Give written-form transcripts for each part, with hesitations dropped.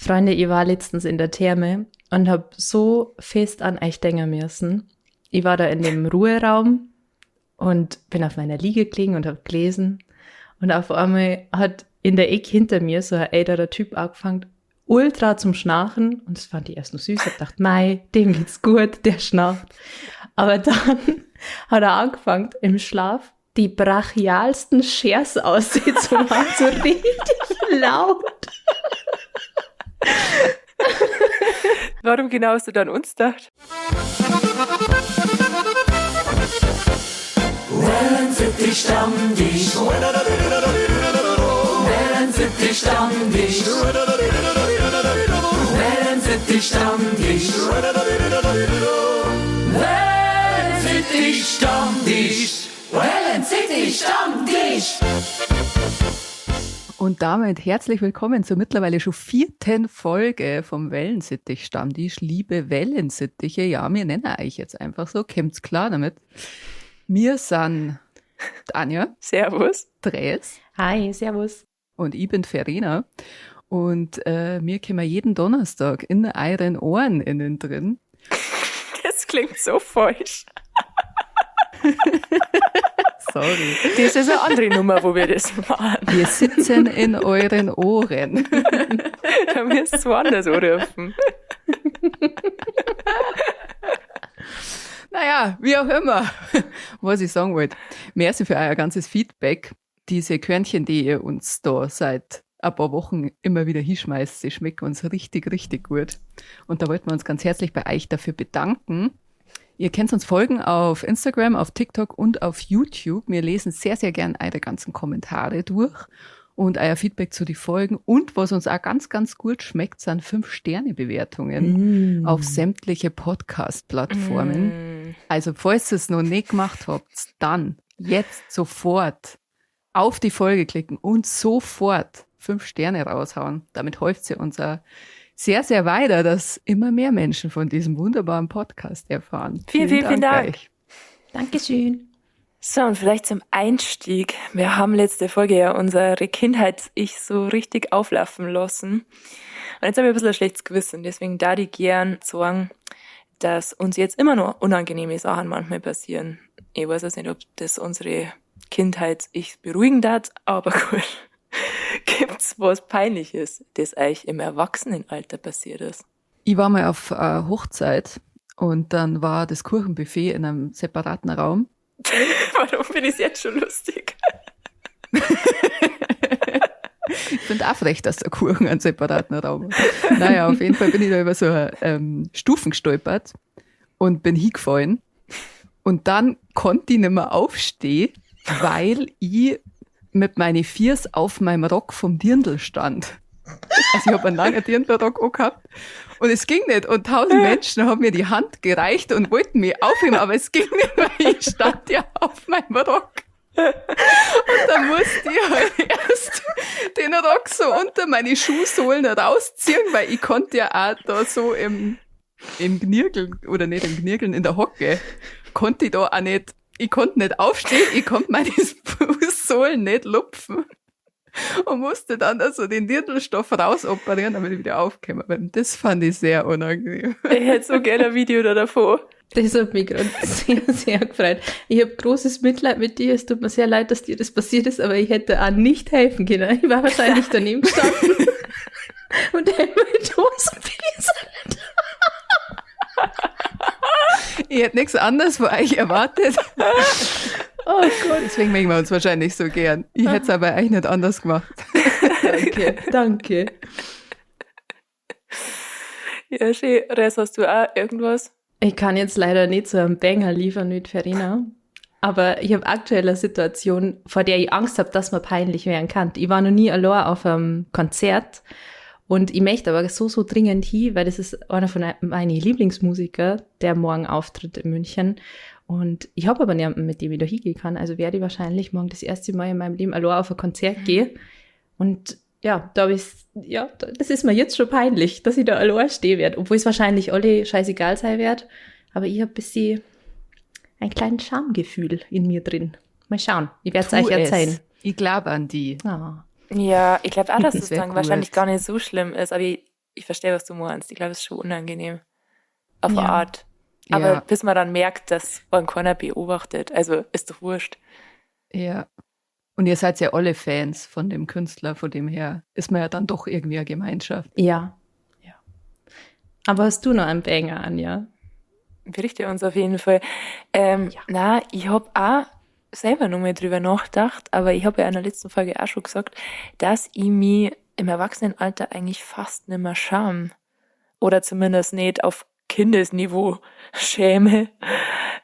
Freunde, ich war letztens in der Therme und habe so fest an euch denken müssen. Ich war da in dem Ruheraum und bin auf meiner Liege gelegen und habe gelesen. Und auf einmal hat in der Ecke hinter mir so ein älterer Typ angefangen, ultra zum Schnarchen. Und das fand ich erst noch süß. Ich hab gedacht, mei, dem geht's gut, der schnarcht. Aber dann hat er angefangen, im Schlaf die brachialsten Schers zu machen, so richtig laut. Warum genau hast du dann uns gedacht? Wellensittich Stammtisch. Wellensittich Stammtisch. Wellensittich Stammtisch. Wellensittich Stammtisch. Wellensittich Stammtisch. Und damit herzlich willkommen zur mittlerweile schon 4. Folge vom Wellensittich-Stammtisch. Liebe Wellensittiche, ja, wir nennen euch jetzt einfach so, kommt's klar damit. Wir sind Anja. Servus. Dres. Hi, servus. Und ich bin Verena. Und wir kommen jeden Donnerstag in euren Ohren innen drin. Das klingt so falsch. Sorry. Das ist eine andere Nummer, wo wir das machen. Wir sitzen in euren Ohren. Da müsst ihr woanders anrufen. Naja, wie auch immer, was ich sagen wollte. Merci für euer ganzes Feedback. Diese Körnchen, die ihr uns da seit ein paar Wochen immer wieder hinschmeißt, die schmecken uns richtig, richtig gut. Und da wollten wir uns ganz herzlich bei euch dafür bedanken. Ihr könnt uns folgen auf Instagram, auf TikTok und auf YouTube. Wir lesen sehr, sehr gern eure ganzen Kommentare durch und euer Feedback zu den Folgen. Und was uns auch ganz, ganz gut schmeckt, sind 5-Sterne-Bewertungen auf sämtliche Podcast-Plattformen. Also falls ihr es noch nicht gemacht habt, dann jetzt sofort auf die Folge klicken und sofort 5 Sterne raushauen. Damit hilft ihr uns auch sehr, sehr weiter, dass immer mehr Menschen von diesem wunderbaren Podcast erfahren. Vielen Dank. Euch. Dankeschön. So, und vielleicht zum Einstieg. Wir haben letzte Folge ja unsere Kindheits-Ich so richtig auflaufen lassen. Und jetzt habe ich ein bisschen ein schlechtes Gewissen. Deswegen da ich gern sagen, dass uns jetzt immer noch unangenehme Sachen manchmal passieren. Ich weiß jetzt nicht, ob das unsere Kindheits-Ich beruhigen darf, aber gut. Gibt's was Peinliches, das euch im Erwachsenenalter passiert ist? Ich war mal auf Hochzeit und dann war das Kuchenbuffet in einem separaten Raum. Warum bin ich jetzt schon lustig? Ich finde auch frech, dass der Kuchen einen separaten Raum hat. Naja, auf jeden Fall bin ich da über so Stufen gestolpert und bin hingefallen. Und dann konnte ich nicht mehr aufstehen, weil ich mit meinen Fiers auf meinem Rock vom Dirndl stand. Also ich habe einen langen Dirndlrock auch gehabt und es ging nicht. Und 1000 Menschen haben mir die Hand gereicht und wollten mich aufheben, aber es ging nicht, weil ich stand ja auf meinem Rock. Und dann musste ich halt erst den Rock so unter meine Schuhsohlen rausziehen, weil ich konnte ja auch da so im Knirgeln, oder nicht im Knirgeln, in der Hocke, konnte ich da auch nicht. Ich konnte nicht aufstehen, ich konnte meine Fußsohlen nicht lupfen und musste dann also den Dirndlstoff rausoperieren, damit ich wieder aufgekommen bin. Das fand ich sehr unangenehm. Ich hätte so gerne ein Video davon. Das hat mich gerade sehr, sehr gefreut. Ich habe großes Mitleid mit dir. Es tut mir sehr leid, dass dir das passiert ist, aber ich hätte auch nicht helfen können. Ich war wahrscheinlich daneben gestanden und hätte meine Dosen gelesen. Ich hätte nichts anderes von euch erwartet. Oh Gott. Deswegen mögen wir uns wahrscheinlich so gern. Ich hätte es aber eigentlich nicht anders gemacht. Danke. Ja, schön. Res, hast du auch irgendwas? Ich kann jetzt leider nicht so einen Banger liefern mit Verena, aber ich habe aktuell eine Situation, vor der ich Angst habe, dass mir peinlich werden kann. Ich war noch nie allein auf einem Konzert und ich möchte aber so dringend hin, weil das ist einer von meinen Lieblingsmusiker, der morgen auftritt in München. Und ich habe aber niemanden, mit dem ich da hingehen kann. Also werde ich wahrscheinlich morgen das erste Mal in meinem Leben allein auf ein Konzert gehen. Und ja, das ist mir jetzt schon peinlich, dass ich da allein stehen werde. Obwohl es wahrscheinlich alle scheißegal sein wird. Aber ich habe ein bisschen ein kleines Schamgefühl in mir drin. Mal schauen, ich werde es euch erzählen. Ich glaube an die. Ah. Ja, ich glaube auch, dass das wär dann cool. wahrscheinlich gar nicht so schlimm ist. Aber ich ich verstehe, was du meinst. Ich glaube, es ist schon unangenehm. Auf eine Ja. Art. Aber Ja. bis man dann merkt, dass man keiner beobachtet. Also ist doch wurscht. Ja. Und ihr seid ja alle Fans von dem Künstler, von dem her ist man ja dann doch irgendwie eine Gemeinschaft. Ja. Aber hast du noch einen Banger, Anja? Berichte uns auf jeden Fall. Na, ich habe auch selber nochmal drüber nachgedacht, aber ich habe ja in der letzten Folge auch schon gesagt, dass ich mich im Erwachsenenalter eigentlich fast nicht mehr scham. Oder zumindest nicht auf Kindesniveau schäme.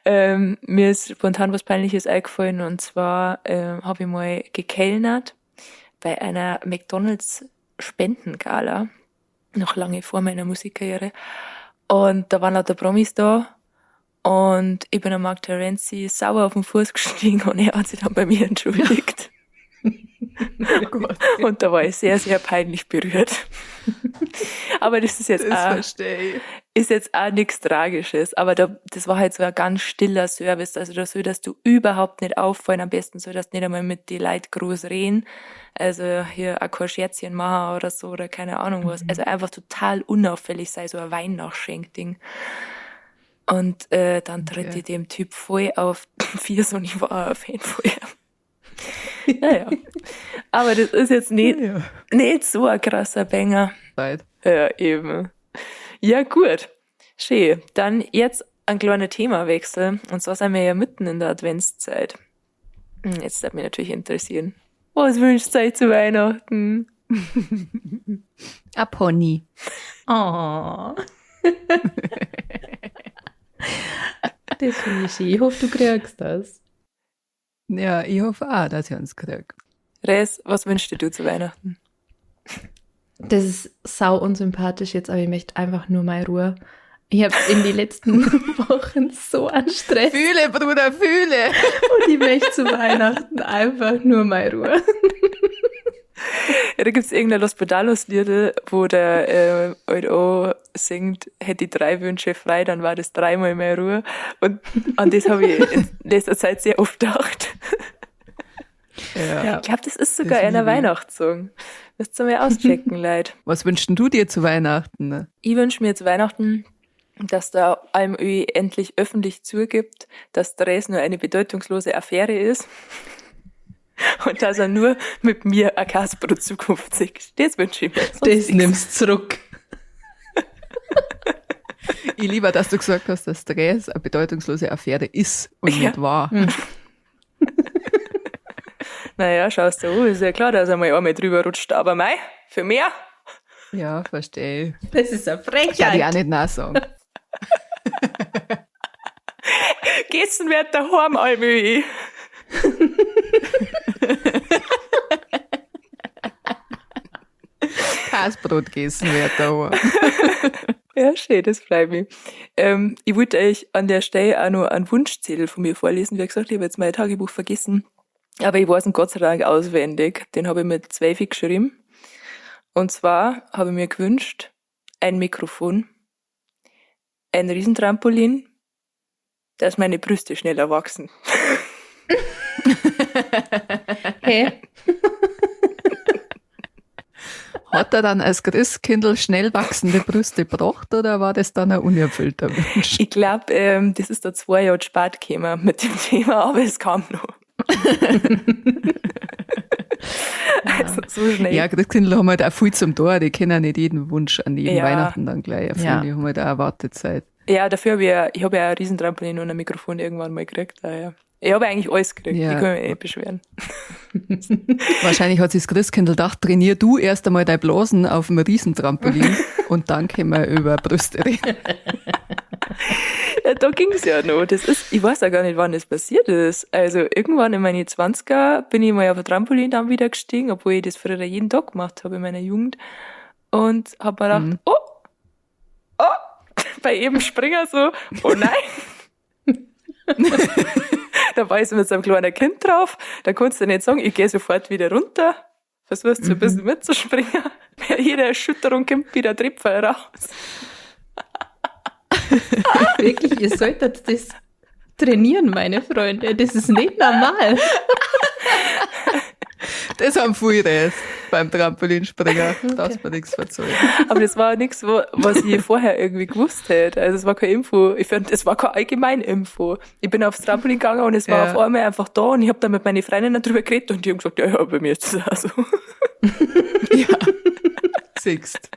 Mir ist spontan was Peinliches eingefallen, und zwar habe ich mal gekellnert bei einer McDonalds-Spendengala, noch lange vor meiner Musikkarriere. Und da waren lauter Promis da. Und ich bin am Mark Terenzi sauer auf den Fuß gestiegen und er hat sich dann bei mir entschuldigt. Oh Gott. Und da war ich sehr, sehr peinlich berührt. Aber das ist jetzt verstehe auch nichts Tragisches. Aber das war halt so ein ganz stiller Service. Also da soll, dass du überhaupt nicht auffallen. Am besten soll, dass du nicht einmal mit den Leuten groß reden. Also hier ein kein Scherzchen machen oder so oder keine Ahnung was. Also einfach total unauffällig sein, so ein Weihnachtsschenkding. Und dann tritt ich dem Typ voll auf den Fies und ich war auch ein Fan von ihm. Naja. Aber das ist jetzt nicht so ein krasser Banger. Zeit. Ja, eben. Ja, gut. Schön. Dann jetzt ein kleiner Themawechsel. Und zwar sind wir ja mitten in der Adventszeit. Jetzt würde mich natürlich interessieren. Was wünscht ihr euch zu Weihnachten? Ein Pony. Oh. Das finde ich schön. Ich hoffe, du kriegst das. Ja, ich hoffe auch, dass ihr uns kriegt. Res, was wünschst du zu Weihnachten? Das ist sau unsympathisch jetzt, aber ich möchte einfach nur mal Ruhe. Ich habe in den letzten Wochen so an Stress Fühle, Bruder, fühle! und ich möchte zu Weihnachten einfach nur mal Ruhe. Ja, da gibt's irgendein Los Pedalos-Lied, wo der halt auch singt, hätte ich 3 Wünsche frei, dann war das 3-mal mehr Ruhe. Und an das habe ich in letzter Zeit sehr oft gedacht. Ja. Ich glaube, das ist sogar Das einer liebe ich. Weihnachtssong. Müsst ihr mal auschecken, Leute. Was wünschst denn du dir zu Weihnachten? Ich wünsche mir zu Weihnachten, dass der AMÖ endlich öffentlich zugibt, dass Dres nur eine bedeutungslose Affäre ist. Und dass er nur mit mir eine Kasper-Zukunft sieht. Das wünsche ich mir. Sonst Das nichts. nimmst zurück. Ich liebe, dass du gesagt hast, dass Stress eine bedeutungslose Affäre ist und Ja. nicht wahr. Naja, schaust du, ist ja klar, dass er mal einmal drüber rutscht. Aber mei, für mehr? Ja, verstehe. Das ist eine Kann ich auch Frechheit. nicht nachsagen. Gestern wird daheim, AMÖ. Kasbrot gegessen wird da. Ja, schön, das freut mich. Ich wollte euch an der Stelle auch noch einen Wunschzettel von mir vorlesen. Wie gesagt, ich habe jetzt mein Tagebuch vergessen. Aber ich weiß ihn Gott sei Dank auswendig. Den habe ich mit 12 geschrieben. Und zwar habe ich mir gewünscht, ein Mikrofon, ein Riesentrampolin, dass meine Brüste schneller wachsen. Hey, Hat er dann als Christkindl schnell wachsende Brüste gebracht oder war das dann ein unerfüllter Wunsch? Ich glaube, das ist da 2 Jahre spät gekommen mit dem Thema, aber es kam noch. Also so schnell. Ja, Christkindl haben halt auch viel zum Tor, die können ja nicht jeden Wunsch an jeden Ja. Weihnachten dann gleich erfüllen, Ja. die haben halt auch eine Wartezeit. Ja, dafür habe ich habe ja ein Riesentrampolin und ein Mikrofon irgendwann mal gekriegt. Daher. Ich habe eigentlich alles gekriegt, Ja. ich kann mich nicht beschweren. Wahrscheinlich hat sich das Christkindl gedacht, trainier du erst einmal dein Blasen auf dem Riesentrampolin und dann können wir über Brüste reden. Ja, da ging es ja noch. Ich weiß ja gar nicht, wann das passiert ist. Also irgendwann in meine 20er bin ich mal auf ein Trampolin dann wieder gestiegen, obwohl ich das früher jeden Tag gemacht habe in meiner Jugend. Und habe mir gedacht, oh, bei jedem Springer so, oh nein. Da war ich so mit so einem kleinen Kind drauf, da konntest du nicht sagen, ich gehe sofort wieder runter, versuchst so ein bisschen mitzuspringen, bei jeder Erschütterung kommt wieder ein Tripfel raus. wirklich, ihr solltet das trainieren, meine Freunde. Das ist nicht normal. Das haben viele beim Trampolinspringen. Darfst mir nichts verzeihen. Aber das war nichts, was ich vorher irgendwie gewusst hätte. Also es war keine Info. Ich finde, es war keine Allgemeininfo. Ich bin aufs Trampolin gegangen und es war auf einmal einfach da und ich habe dann mit meinen Freundinnen drüber geredet und die haben gesagt, ja, bei mir ist es auch so. Ja, siehst.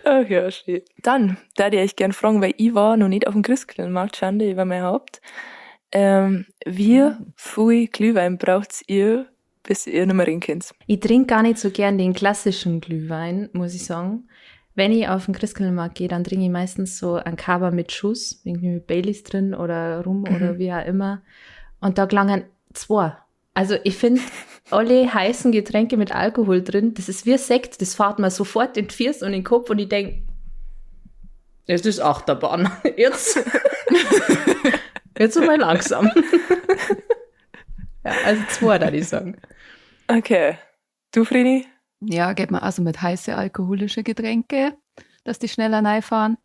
Ach ja, schön. Dann würde ich euch gerne fragen, weil ich war noch nicht auf dem Christkindlmarkt, Schande über mein Haupt. Wie viel Glühwein braucht ihr, bis ihr nicht mehr reden könnt? Ich trinke gar nicht so gern den klassischen Glühwein, muss ich sagen. Wenn ich auf den Christkindlmarkt gehe, dann trinke ich meistens so einen Kaba mit Schuss, irgendwie mit Baileys drin oder Rum oder wie auch immer. Und da gelangen 2. Also ich finde, alle heißen Getränke mit Alkohol drin, das ist wie Sekt, das fährt mir sofort in die Füße und in den Kopf und ich denke, es ist Achterbahn. Jetzt mal langsam. Ja, also 2, würde ich sagen. Okay. Du, Vreni? Ja, geht man also mit heiße alkoholische Getränke, dass die schneller reinfahren.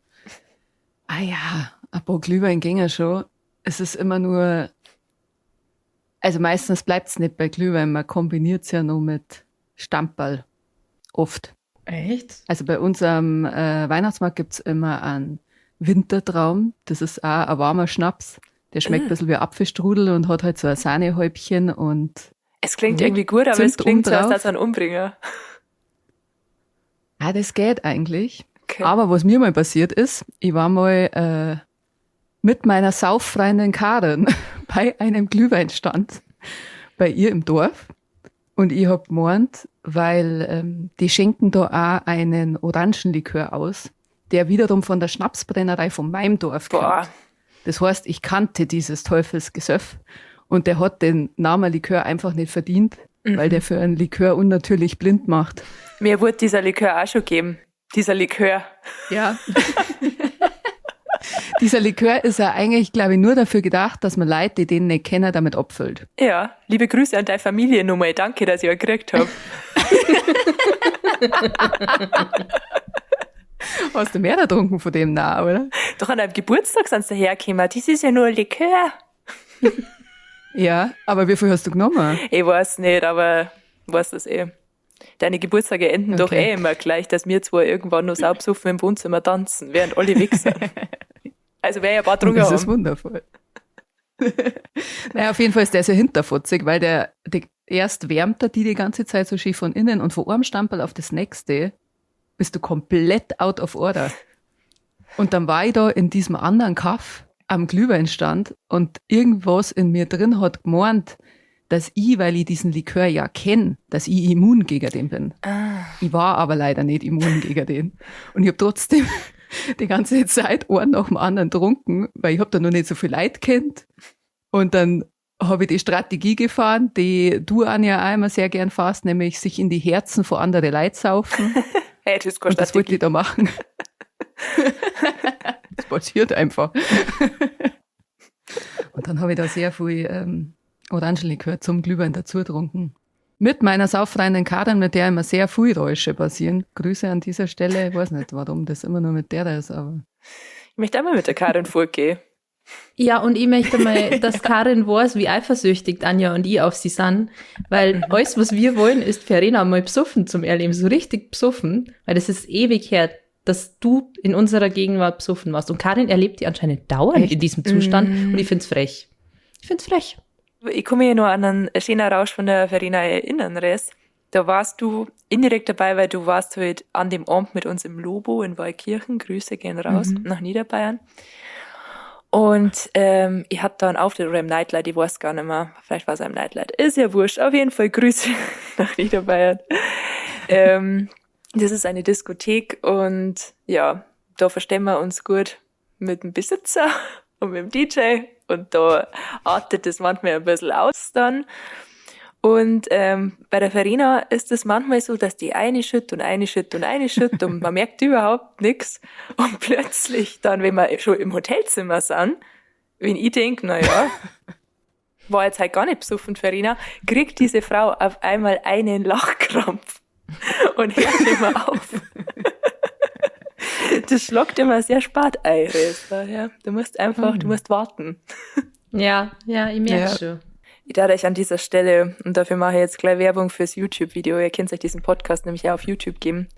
Ah ja, ein paar Glühwein gingen schon. Es ist immer nur, also meistens bleibt es nicht bei Glühwein, man kombiniert es ja nur mit Stamperl. Oft. Echt? Also bei unserem Weihnachtsmarkt gibt's immer einen Wintertraum. Das ist auch ein warmer Schnaps. Der schmeckt ein bisschen wie Apfelstrudel und hat halt so ein Sahnehäubchen und Es klingt irgendwie gut, aber es klingt so, als das ein Umbringer. ah, das geht eigentlich. Okay. Aber was mir mal passiert ist, ich war mal mit meiner Sauffreundin Karin bei einem Glühweinstand bei ihr im Dorf. Und ich hab gemeint, weil die schenken da auch einen Orangenlikör aus, der wiederum von der Schnapsbrennerei von meinem Dorf kommt. Boah. Das heißt, ich kannte dieses Teufelsgesöff und der hat den Namen Likör einfach nicht verdient, weil der für einen Likör unnatürlich blind macht. Mir wurde dieser Likör auch schon geben. Dieser Likör. Ja. Dieser Likör ist ja eigentlich, glaube ich, nur dafür gedacht, dass man Leute, die den nicht kennen, damit abfüllt. Ja, liebe Grüße an deine Familie nochmal. Danke, dass ich euch gekriegt habe. Hast du mehr getrunken von dem nah, oder? Doch an deinem Geburtstag sind sie dahergekommen. Das ist ja nur ein Likör. Ja, aber wie viel hast du genommen? Ich weiß nicht, aber weiß das eh. Deine Geburtstage enden doch Okay. immer gleich, dass wir zwar irgendwann noch saubsuffen im Wohnzimmer tanzen, während alle weg sind. Also wer ja ein paar drunter Das ist haben. wundervoll. Naja, auf jeden Fall ist der sehr hinterfotzig, weil erst wärmt er die ganze Zeit so schief von innen und von einem Stamperl auf das nächste bist du komplett out of order. Und dann war ich da in diesem anderen Kaff am Glühweinstand und irgendwas in mir drin hat gemeint, dass ich, weil ich diesen Likör ja kenne, dass ich immun gegen den bin. Ich war aber leider nicht immun gegen den. Und ich habe trotzdem die ganze Zeit einen nach dem anderen getrunken, weil ich habe da noch nicht so viel Leute kennt. Und dann habe ich die Strategie gefahren, die du, Anja, auch immer sehr gern fährst, nämlich sich in die Herzen von anderen Leuten saufen. Hey, das ist keine Und das wollte Strategie. ich da machen. Das passiert einfach. Und dann habe ich da sehr viel Orangenlikör zum Glühwein dazu getrunken. Mit meiner Sauffreundin Karin, mit der immer sehr viel Räusche passieren. Grüße an dieser Stelle. Ich weiß nicht, warum das immer nur mit der da ist, aber Ich möchte einmal mit der Karin vorgehen. Ja, und ich möchte mal, dass Karin weiß, wie eifersüchtig Anja und ich auf sie sind, weil alles, was wir wollen, ist Verena mal besoffen zum Erleben, so richtig besoffen, weil das ist ewig her, dass du in unserer Gegenwart besoffen warst. Und Karin erlebt die anscheinend dauernd in diesem Zustand und ich find's frech. Ich find's frech. Ich komme hier nur an einen schönen Rausch von der Verena erinnern, Res. Da warst du indirekt dabei, weil du warst halt an dem Abend mit uns im Lobo in Waldkirchen. Grüße gehen raus nach Niederbayern. Und ich hatte da einen Auftritt oder im Nightlight, ich weiß gar nicht mehr. Vielleicht war es im Nightlight. Ist ja wurscht. Auf jeden Fall Grüße nach Niederbayern. Das ist eine Diskothek und ja, da verstehen wir uns gut mit dem Besitzer und mit dem DJ und da artet das manchmal ein bisschen aus dann. Und bei der Verena ist es manchmal so, dass die eine schütt und eine schütt und eine schütt und man merkt überhaupt nichts. Und plötzlich dann, wenn wir schon im Hotelzimmer sind, wenn ich denke, naja, war jetzt halt gar nicht besoffen, Verena, kriegt diese Frau auf einmal einen Lachkrampf und hört nicht mehr auf. Das schlagt immer sehr spät ein, Resa, ja. Du musst einfach, du musst warten. Ja, ich merke Ja. schon. Ich darf euch an dieser Stelle, und dafür mache ich jetzt gleich Werbung fürs YouTube-Video, ihr könnt euch diesen Podcast nämlich auch auf YouTube geben,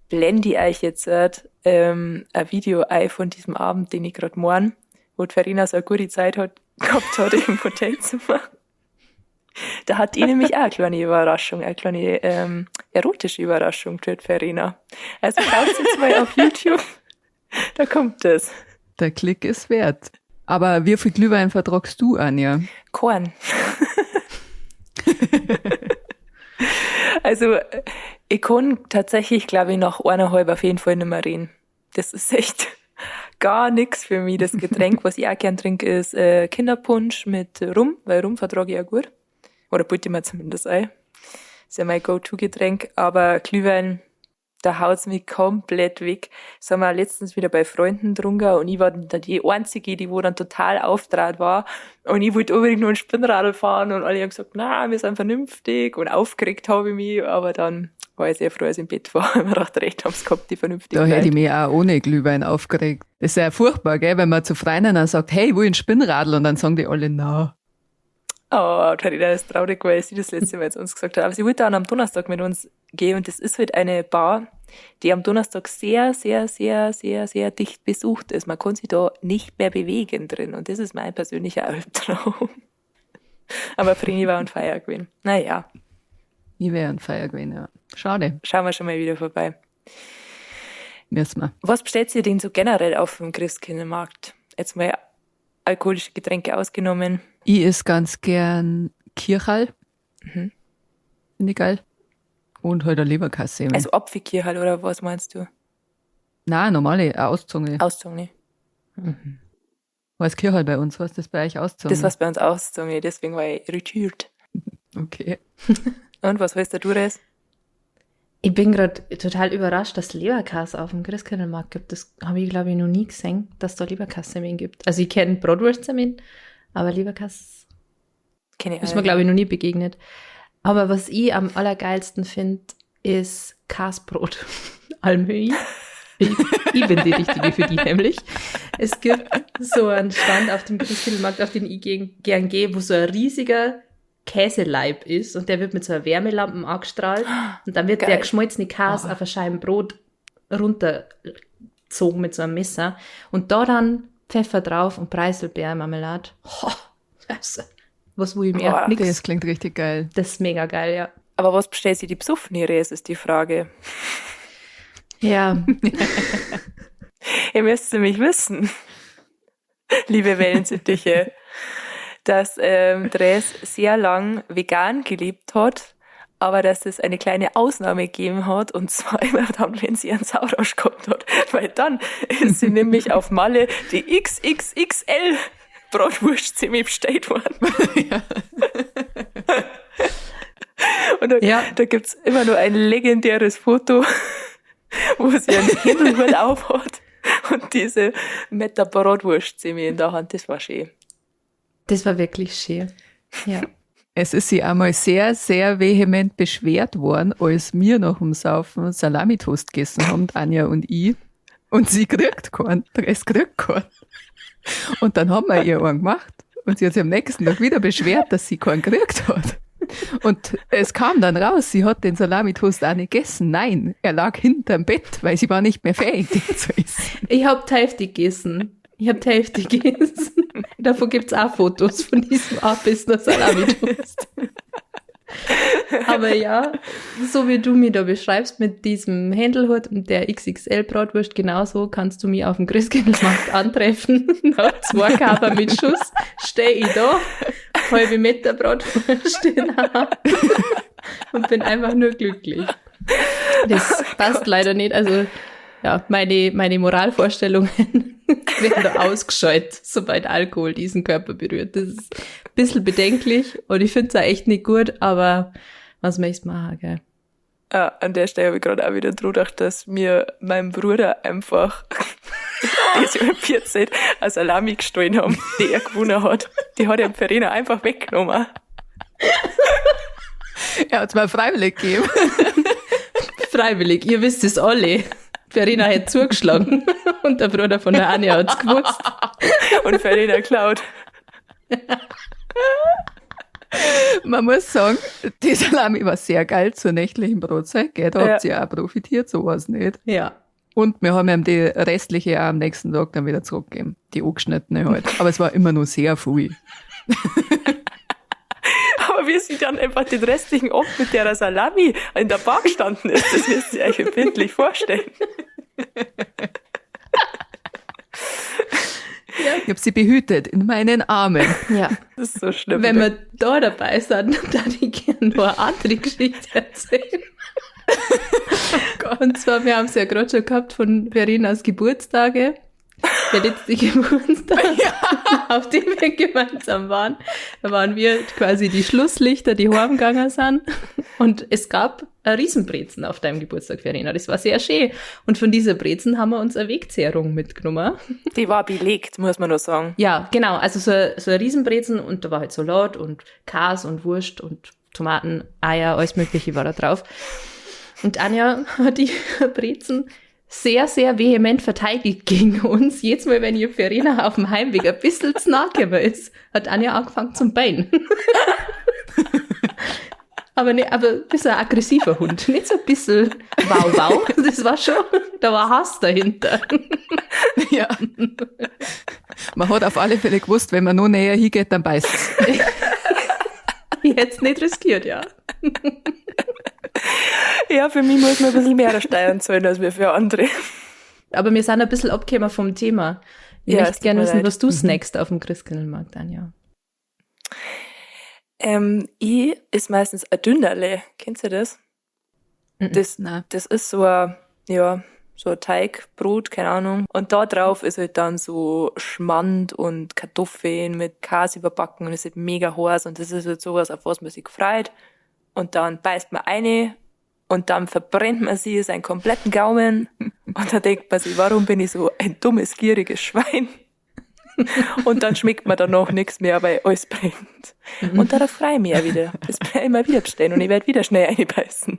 blende ich euch jetzt ein Video ein von diesem Abend, den ich gerade morgen, wo die Verena so eine gute Zeit gehabt hat im Hotelzimmer. Da hat die nämlich auch eine kleine Überraschung, eine kleine erotische Überraschung für die Verena. Also schaut jetzt mal auf YouTube, da kommt das. Der Klick ist wert. Aber wie viel Glühwein vertragst du, Anja? Korn. Also, ich kann tatsächlich, glaube ich, nach 1,5 auf jeden Fall nicht mehr reden. Das ist echt gar nichts für mich. Das Getränk, was ich auch gern trinke, ist Kinderpunsch mit Rum, weil Rum vertrage ich ja gut. Oder bitte mir zumindest ein. Ist ja mein Go-To-Getränk. Aber Glühwein, da haut's mich komplett weg. Das haben wir letztens wieder bei Freunden getrunken und ich war dann die Einzige, die wo dann total auftrat war. Und ich wollte unbedingt nur ein Spinnradl fahren und alle haben gesagt, na, wir sind vernünftig und aufgeregt habe ich mich. Aber dann war ich sehr froh, als ich im Bett war, weil wir dachte, recht haben sie gehabt, die vernünftig Da hätte ich mich auch ohne Glühwein aufgeregt. Das ist ja furchtbar, gell, wenn man zu Freunden dann sagt, hey, ich will ein Spinnradl und dann sagen die alle, na. Oh, Carina ist traurig, weil sie das letzte Mal zu uns gesagt hat. Aber sie wollte dann am Donnerstag mit uns gehen und das ist halt eine Bar, die am Donnerstag sehr, sehr, sehr, sehr, sehr dicht besucht ist. Man kann sich da nicht mehr bewegen drin und das ist mein persönlicher Albtraum. Aber Frini war on fire gewesen. Naja. Ich wäre on fire gewesen, ja. Schade. Schauen wir schon mal wieder vorbei. Müssen wir. Was bestellt ihr denn so generell auf dem Christkindlmarkt? Jetzt mal alkoholische Getränke ausgenommen. Ich esse ganz gern Kirchal. Mhm. Finde ich geil. Und halt eine Leberkasse. Also Apfelkirchal oder was meinst du? Nein, normale Auszunge. Auszunge. Mhm. Was Kirchal bei uns? Was ist das bei euch Auszunge? Das war's bei uns Auszunge, deswegen war ich irritiert. Okay. Und was weißt du, Res? Ich bin gerade total überrascht, dass es Leberkäse auf dem Christkindlmarkt gibt. Das habe ich, glaube ich, noch nie gesehen, dass da Leberkäse gibt. Also ich kenne Bratwurstsemmeln, aber Leberkäse ist mir, glaube ich, noch nie begegnet. Aber was ich am allergeilsten finde, ist Käsebrot. Almöhi. Ich bin die Richtige für die nämlich. Es gibt so einen Stand auf dem Christkindlmarkt, auf den ich gern gehe, wo so ein riesiger Käseleib ist und der wird mit so einer Wärmelampe angestrahlt und dann wird der geschmolzene Käse auf ein Scheiben Brot runtergezogen mit so einem Messer und da dann Pfeffer drauf und Preiselbeermarmelade. Was will ich mehr? Nix. Das klingt richtig geil. Das ist mega geil, ja. Aber was bestellt sie die Psuffni, Res, ist die Frage. Ja. Ihr müsst nämlich wissen, liebe Wellensittiche, dass Dres sehr lang vegan gelebt hat, aber dass es eine kleine Ausnahme gegeben hat, und zwar immer dann, wenn sie einen Saurausch gehabt hat, weil dann ist sie nämlich auf Malle die XXXL Bratwurstsemmel bestellt worden. Ja. Und da gibt's immer nur ein legendäres Foto, wo sie einen Händelhut aufhat und diese mit der Bratwurstsemmel in der Hand, das war schön. Das war wirklich schön, ja. Es ist sie einmal sehr, sehr vehement beschwert worden, als wir nach dem Saufen Salamitoast gegessen haben, Anja und ich. Und sie kriegt keinen, es kriegt keinen. Und dann haben wir ihr einen gemacht. Und sie hat sich am nächsten Tag wieder beschwert, dass sie keinen gekriegt hat. Und es kam dann raus, sie hat den Salamitoast auch nicht gegessen. Nein, er lag hinterm Bett, weil sie war nicht mehr fähig, den zu essen. Ich hab die Hälfte gegessen. Davon gibt's auch Fotos von diesem abbissenen Salamitoast. Aber ja, so wie du mir da beschreibst mit diesem Händelhut und der XXL-Bratwurst, genauso kannst du mich auf dem Christkindlmarkt antreffen. Nach 2 Kaber mit Schuss stehe ich da, halbe Meter Bratwurst in der Hand und bin einfach nur glücklich. Das passt leider nicht, also ja, meine Moralvorstellungen werden da ausgeschaltet, sobald Alkohol diesen Körper berührt. Das ist ein bisschen bedenklich und ich finde es auch echt nicht gut, aber was möchtest du machen, gell? Ja, an der Stelle habe ich gerade auch wieder dran gedacht, dass mir mein Bruder einfach das Jahr 14 eine Salami gestohlen haben, die er gewonnen hat. Die hat er im Verena einfach weggenommen. Er hat es mal freiwillig gegeben. Freiwillig, ihr wisst es alle. Verena hat zugeschlagen und der Bruder von der Anja hat's gewusst. Und Verena klaut. Man muss sagen, die Salami war sehr geil zur nächtlichen Brotzeit. Gell? Da habt ihr ja auch profitiert, sowas nicht. Ja. Und wir haben ihm die restliche auch am nächsten Tag dann wieder zurückgegeben. Die angeschnittene halt. Aber es war immer noch sehr viel. Aber wie sie dann einfach den restlichen Abend mit der Salami in der Bar gestanden ist, das müsst ihr euch bildlich vorstellen. Ich habe sie behütet in meinen Armen. Ja. Das ist so schlimm. Wenn wir da dabei sind, dann ich gerne noch eine andere Geschichte erzählen. Und zwar, wir haben es ja gerade schon gehabt von Verinas Geburtstage. Der letzte Geburtstag, auf dem wir gemeinsam waren. Da waren wir quasi die Schlusslichter, die heimgegangen sind. Und es gab ein Riesenbrezen auf deinem Geburtstag, Verena. Das war sehr schön. Und von dieser Brezen haben wir uns eine Wegzehrung mitgenommen. Die war belegt, muss man nur sagen. Ja, genau. Also so ein Riesenbrezen und da war halt Salat und Käse und Wurst und Tomaten, Eier, alles Mögliche war da drauf. Und Anja hat die Brezen sehr, sehr vehement verteidigt gegen uns. Jedes Mal, wenn ihr Verena auf dem Heimweg ein bisschen zu nahe gekommen ist, hat Anja angefangen zum Beinen. aber ein bisschen ein aggressiver Hund. Nicht so ein bisschen wow. Das war schon, da war Hass dahinter. Ja. Man hat auf alle Fälle gewusst, wenn man noch näher hingeht, dann beißt es. Ich hätte es nicht riskiert, ja. Ja, für mich muss man ein bisschen mehr Steuern zahlen als wir für andere. Aber wir sind ein bisschen abgekommen vom Thema. Ich Ja, möchte gerne es tut wissen, mir was du snackst auf dem Christkindlmarkt, Anja. Ich ist meistens ein Dünnerle. Kennst du das? Nein. Das ist so ein Teigbrot, keine Ahnung. Und da drauf ist halt dann so Schmand und Kartoffeln mit Käse überbacken und es ist halt mega heiß und das ist halt sowas, auf was man sich freut. Und dann beißt man eine und dann verbrennt man sie seinen kompletten Gaumen und dann denkt man sich, warum bin ich so ein dummes, gieriges Schwein? Und dann schmeckt man dann noch nichts mehr, weil alles brennt. Und darauf freue ich mich ja wieder. Das bleibe ich mal wieder bestellen und ich werde wieder schnell einbeißen.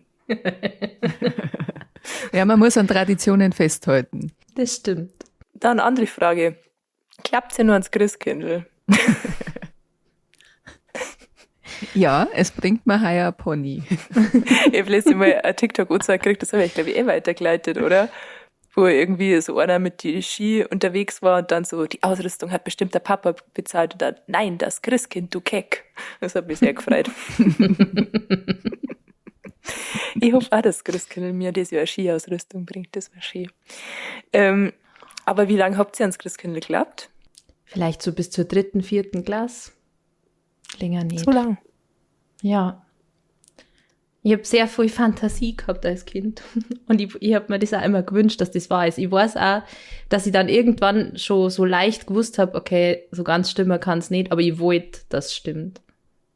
Ja, man muss an Traditionen festhalten. Das stimmt. Dann eine andere Frage. Klappt's ja nur ans Christkindl? Ja, es bringt mir heuer ein Pony. Ich habe letztes Mal ein TikTok angezeigt gekriegt, das habe ich, glaube ich, weitergeleitet, oder? Wo irgendwie so einer mit die Ski unterwegs war und dann so, die Ausrüstung hat bestimmt der Papa bezahlt und dann, nein, das Christkind, du Keck. Das hat mich sehr gefreut. Ich hoffe auch, dass das Christkind mir dieses Jahr eine Skiausrüstung bringt, das wäre schön. Aber wie lange habt ihr ans Christkind geglaubt? Vielleicht so bis zur 3., 4. Klasse. Länger nicht. So lang. Ja. Ich habe sehr viel Fantasie gehabt als Kind. Und ich habe mir das auch immer gewünscht, dass das wahr ist. Ich weiß auch, dass ich dann irgendwann schon so leicht gewusst habe, okay, so ganz stimmen kann es nicht, aber ich wollte, dass es stimmt.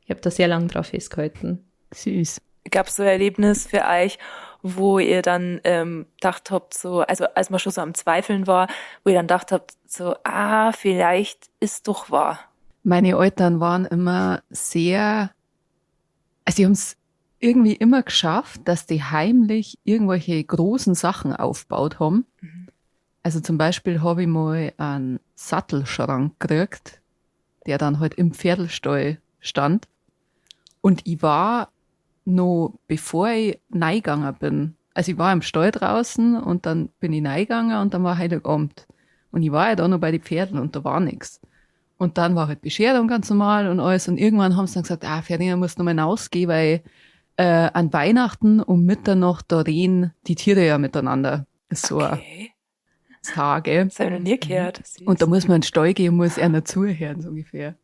Ich habe da sehr lange drauf festgehalten. Süß. Gab es so ein Erlebnis für euch, wo ihr dann gedacht habt, so, also als man schon so am Zweifeln war, wo ihr dann gedacht habt, so, vielleicht ist doch wahr. Meine Eltern waren immer sehr, also die haben es irgendwie immer geschafft, dass die heimlich irgendwelche großen Sachen aufgebaut haben. Also zum Beispiel habe ich mal einen Sattelschrank gekriegt, der dann halt im Pferdelstall stand. Und ich war noch, bevor ich reingegangen bin, also ich war im Stall draußen und dann bin ich reingegangen und dann war Heiligabend. Und ich war ja da noch bei den Pferden und da war nichts. Und dann war halt Bescherung ganz normal und alles. Und irgendwann haben sie dann gesagt, Verena muss noch mal rausgehen, weil an Weihnachten um Mitternacht da reden die Tiere ja miteinander. Das ist so eine Sage. Das habe ich noch nie gehört. Und da muss man in den Stall gehen und muss einer zuhören, so ungefähr.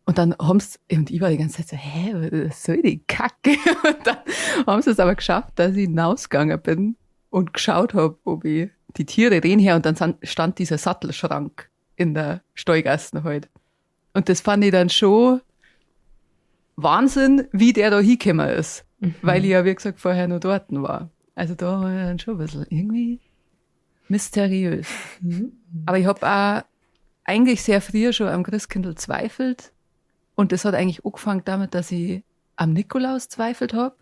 Und dann haben sie, und ich war die ganze Zeit so, was soll die Kacke? Und dann haben sie es aber geschafft, dass ich hinausgegangen bin und geschaut habe, ob ich die Tiere reden her. Und dann stand dieser Sattelschrank in der Stallgasse halt. Und das fand ich dann schon Wahnsinn, wie der da hingekommen ist. Weil ich ja, wie gesagt, vorher noch dort war. Also da war ich dann schon ein bisschen irgendwie mysteriös. Aber ich habe auch eigentlich sehr früh schon am Christkindl zweifelt. Und das hat eigentlich angefangen damit, dass ich am Nikolaus zweifelt habe.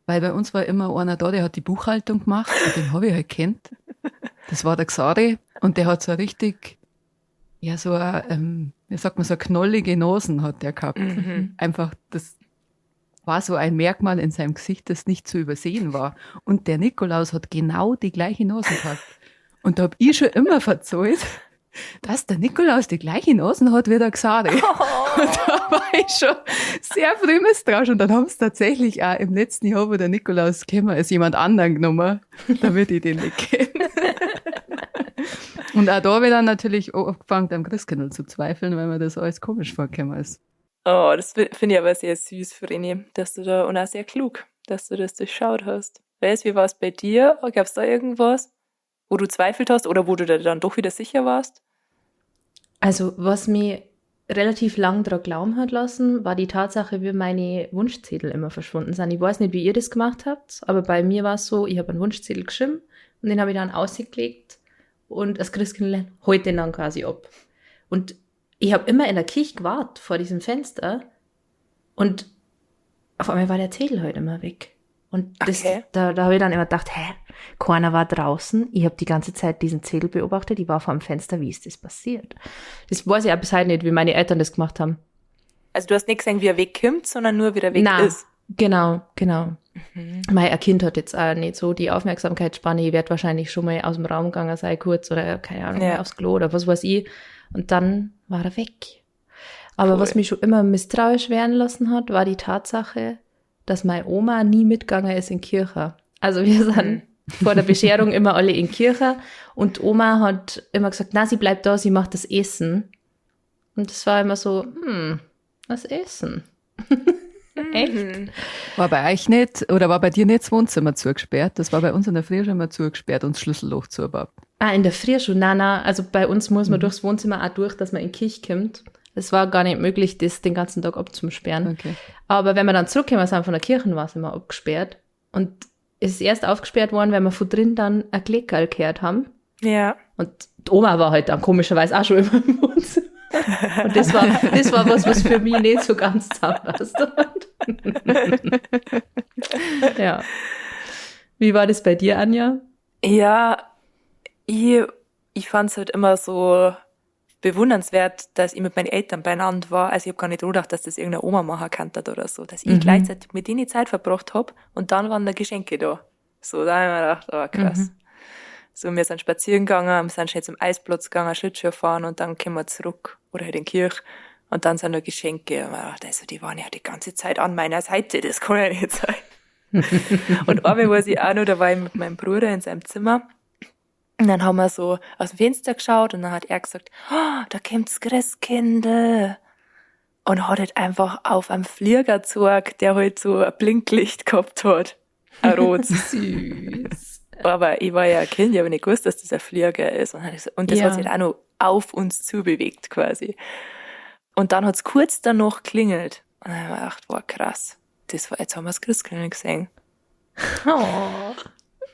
Weil bei uns war immer einer da, der hat die Buchhaltung gemacht und den habe ich halt kennt. Das war der Xari und der hat so richtig, ja, so ein wie sagt man, so knollige Nasen hat der gehabt. Einfach, das war so ein Merkmal in seinem Gesicht, das nicht zu übersehen war. Und der Nikolaus hat genau die gleiche Nase gehabt. Und da hab ich schon immer verzeiht, dass der Nikolaus die gleiche Nase hat wie der Xari. Und da war ich schon sehr früh misstrauisch. Und dann haben sie tatsächlich auch im letzten Jahr, wo der Nikolaus gekommen ist, jemand anderen genommen, damit ich den nicht kenne. Und auch da habe ich dann natürlich angefangen, am Christkindl zu zweifeln, weil mir das alles komisch vorgekommen ist. Oh, das finde ich aber sehr süß, Vreni, dass du da, und auch sehr klug, dass du das durchschaut hast. Weißt, wie war es bei dir? Gab es da irgendwas, wo du zweifelt hast oder wo du da dann doch wieder sicher warst? Also, was mich relativ lang daran glauben hat lassen, war die Tatsache, wie meine Wunschzettel immer verschwunden sind. Ich weiß nicht, wie ihr das gemacht habt, aber bei mir war es so, ich habe einen Wunschzettel geschrieben und den habe ich dann ausgelegt und das Christkindl holt den dann quasi ab. Und ich habe immer in der Kirche gewartet vor diesem Fenster und auf einmal war der Zettel halt immer weg. Und das, Okay. da habe ich dann immer gedacht, keiner war draußen. Ich habe die ganze Zeit diesen Zettel beobachtet. Ich war vor dem Fenster. Wie ist das passiert? Das weiß ich auch bis heute nicht, wie meine Eltern das gemacht haben. Also du hast nicht gesehen, wie er wegkommt, sondern nur, wie er weg Nein, ist. genau. Mein Kind hat jetzt auch nicht so die Aufmerksamkeitsspanne. Ich werde wahrscheinlich schon mal aus dem Raum gegangen sein, kurz, oder keine Ahnung, Ja. aufs Klo oder was weiß ich. Und dann war er weg. Aber Cool. was mich schon immer misstrauisch werden lassen hat, war die Tatsache, dass meine Oma nie mitgegangen ist in die Kirche. Also wir sind vor der Bescherung immer alle in die Kirche und Oma hat immer gesagt, na, sie bleibt da, sie macht das Essen. Und das war immer so, das Essen. Echt? War bei euch nicht, oder war bei dir nicht das Wohnzimmer zugesperrt? Das war bei uns in der Früh schon immer zugesperrt und das Schlüsselloch zu überhaupt. In der Früh schon, nein. Also bei uns muss man durchs Wohnzimmer auch durch, dass man in die Kirche kommt. Es war gar nicht möglich, das den ganzen Tag abzusperren. Okay. Aber wenn wir dann zurückgekommen sind von der Kirche, war es immer abgesperrt. Und es ist erst aufgesperrt worden, weil wir von drin dann ein Kleckerl gehört haben. Ja. Und die Oma war halt dann komischerweise auch schon immer im Wohnzimmer. Und das war was für mich nicht so ganz zusammenpasst. Ja. Wie war das bei dir, Anja? Ja, ich fand es halt immer so bewundernswert, dass ich mit meinen Eltern beieinander war. Also ich habe gar nicht gedacht, dass das irgendeine Oma machen kann oder so. Dass ich gleichzeitig mit denen Zeit verbracht habe und dann waren da Geschenke da. So, da habe ich mir gedacht, oh krass. So, wir sind spazieren gegangen, wir sind schnell zum Eisplatz gegangen, Schlittschuh fahren und dann kommen wir zurück oder halt in die Kirche und dann sind da Geschenke. Und ich dachte, also die waren ja die ganze Zeit an meiner Seite, das kann ja nicht sein. Und einmal weiß ich auch noch, da war ich mit meinem Bruder in seinem Zimmer und dann haben wir so aus dem Fenster geschaut und dann hat er gesagt, da kommt das Christkindl. Und hat halt einfach auf einem Flieger gezogen, der halt so ein Blinklicht gehabt hat. Ein rotes. Süß. Aber ich war ja ein Kind, ich habe nicht gewusst, dass das ein Flieger ist. Und das Ja. hat sich auch noch auf uns zubewegt quasi. Und dann hat's kurz danach klingelt. Und dann habe ich mir gedacht, wow, krass. Jetzt haben wir das Christkindl gesehen. Oh.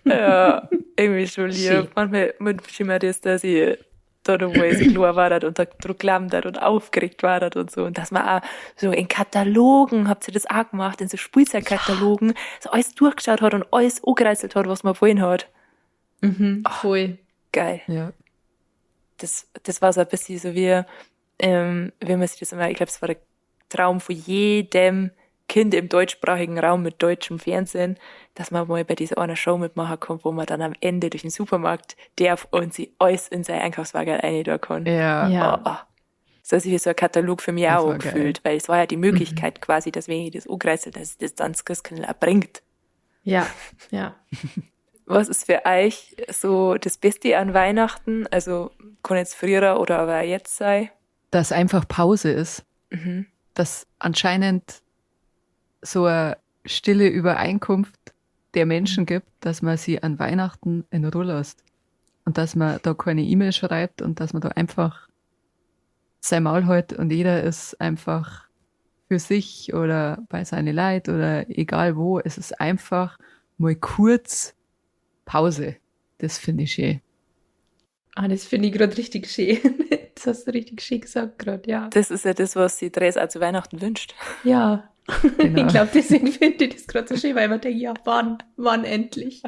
Ja, irgendwie schon lieb. Schön. Manchmal wünsche ich mir das, dass ich da, wo ich so klar war und da drauf gelandet hat und aufgeregt war und so. Und dass man auch so in Katalogen, habt ihr das auch gemacht, in so Spielzeugkatalogen, so alles durchgeschaut hat und alles angereißelt hat, was man vorhin hat. Voll. Geil. Ja. Das war so ein bisschen so wie man sich das immer, ich glaube, es war der Traum von jedem Kind im deutschsprachigen Raum mit deutschem Fernsehen, dass man mal bei dieser einer Show mitmachen kann, wo man dann am Ende durch den Supermarkt darf und sie alles in seinen Einkaufswagen rein da kann. Ja. Ja. Oh. So hat sich wie so ein Katalog für mich Das auch war angefühlt, weil es war ja die Möglichkeit quasi, dass wenn ich das angreiße, dass es das dann das Christkindl auch bringt. Ja. Was ist für euch so das Beste an Weihnachten? Also kann jetzt früher oder aber auch jetzt sein. Dass einfach Pause ist. Dass anscheinend so eine stille Übereinkunft der Menschen gibt, dass man sie an Weihnachten in Ruhe lässt. Und dass man da keine E-Mail schreibt und dass man da einfach sein Maul hält und jeder ist einfach für sich oder bei seinen Leid oder egal wo. Es ist einfach mal kurz Pause. Das finde ich schön. Das finde ich gerade richtig schön. Das hast du richtig schön gesagt gerade, ja. Das ist ja das, was sie Therese auch zu Weihnachten wünscht. Ja. Genau. Ich glaube, deswegen finde ich das gerade so schön, weil man denkt, ja, wann endlich?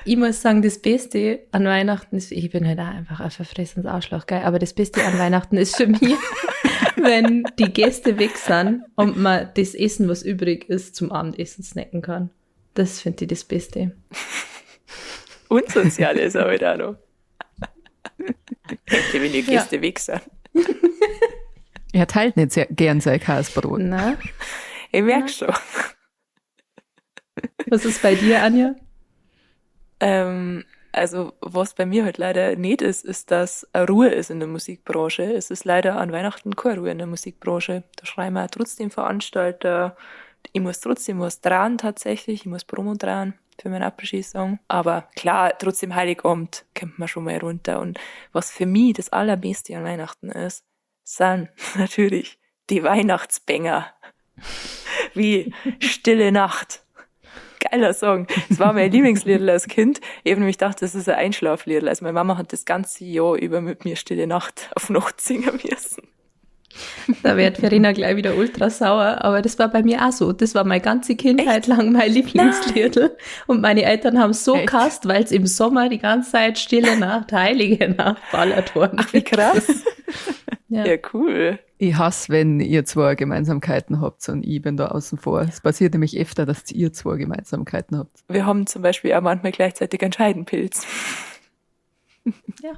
Ich muss sagen, das Beste an Weihnachten ist, ich bin halt auch einfach ein verfressenes Arschloch, gell? Aber das Beste an Weihnachten ist für mich, wenn die Gäste weg sind und man das Essen, was übrig ist, zum Abendessen snacken kann. Das finde ich das Beste. Unsozial ist er halt auch noch. Hätte, wenn die Gäste weg sind. Er teilt nicht sehr gern sein Kasbrot. Na, Ich merke schon. was ist bei dir, Anja? Also, was bei mir halt leider nicht ist, ist, dass eine Ruhe ist in der Musikbranche. Es ist leider an Weihnachten keine Ruhe in der Musikbranche. Da schreiben wir trotzdem Veranstalter. Ich muss trotzdem was dran tatsächlich. Ich muss Promo dran für meinen Abschiedssong. Aber klar, trotzdem Heiligabend kommt man schon mal runter. Und was für mich das Allerbeste an Weihnachten ist, sind natürlich die Weihnachtsbänger. Wie Stille Nacht. Geiler Song. Das war mein Lieblingslied als Kind. Ich habe nämlich gedacht, das ist ein Einschlaflied. Also meine Mama hat das ganze Jahr über mit mir Stille Nacht auf Nacht singen müssen. Da wird Verena gleich wieder ultra sauer, aber das war bei mir auch so. Das war meine ganze Kindheit lang mein Lieblingslied. Und meine Eltern haben so Echt? gehasst, weil es im Sommer die ganze Zeit Stille Nacht, Heilige Nacht ballert worden. Ach, wie krass. Ja. Ja, cool. Ich hasse, wenn ihr zwei Gemeinsamkeiten habt und ich bin da außen vor. Es passiert nämlich öfter, dass ihr zwei Gemeinsamkeiten habt. Wir haben zum Beispiel auch manchmal gleichzeitig einen Scheidenpilz.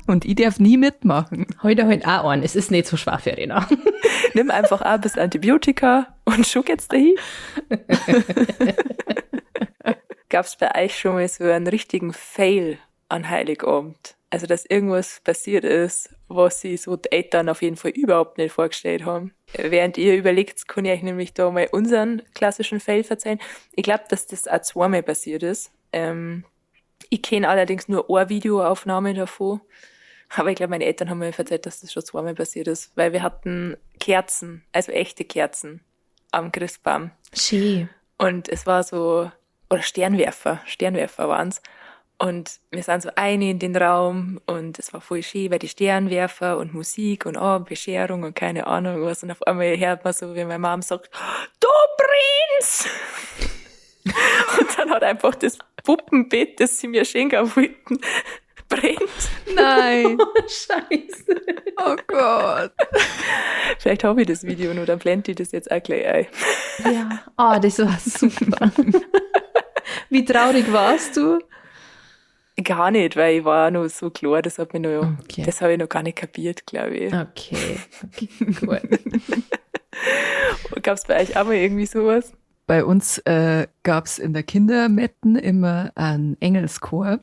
Und ich darf nie mitmachen. Heute auch an. Es ist nicht so schwer, Verena. Nimm einfach ein bisschen Antibiotika und schon geht's dahin. Gab's bei euch schon mal so einen richtigen Fail an Heiligabend? Also, dass irgendwas passiert ist, was sich so die Eltern auf jeden Fall überhaupt nicht vorgestellt haben. Während ihr überlegt, kann ich euch nämlich da mal unseren klassischen Fail verzeihen. Ich glaube, dass das auch zweimal passiert ist. Ich kenne allerdings nur eine Videoaufnahme davon. Aber ich glaube, meine Eltern haben mir erzählt, dass das schon zweimal passiert ist. Weil wir hatten Kerzen, also echte Kerzen am Christbaum. Schön. Und es war so, oder Sternwerfer waren's. Und wir sind so eine in den Raum und es war voll schön, weil die Sternwerfer und Musik und Bescherung und keine Ahnung was. Und auf einmal hört man so, wie meine Mom sagt, du Prinz! Und dann hat einfach das Puppenbett, das sie mir schenken wollten, brennt. Nein. Oh, Scheiße. Oh Gott. Vielleicht habe ich das Video nur, dann blende ich das jetzt auch gleich ein. Ja. Oh, das war super. Wie traurig warst du? Gar nicht, weil ich war noch so klar, das hat mich noch, Okay. das habe ich noch gar nicht kapiert, glaube ich. Okay, gut. Gab es bei euch auch mal irgendwie sowas? Bei uns gab's in der Kindermetten immer einen Engelschor,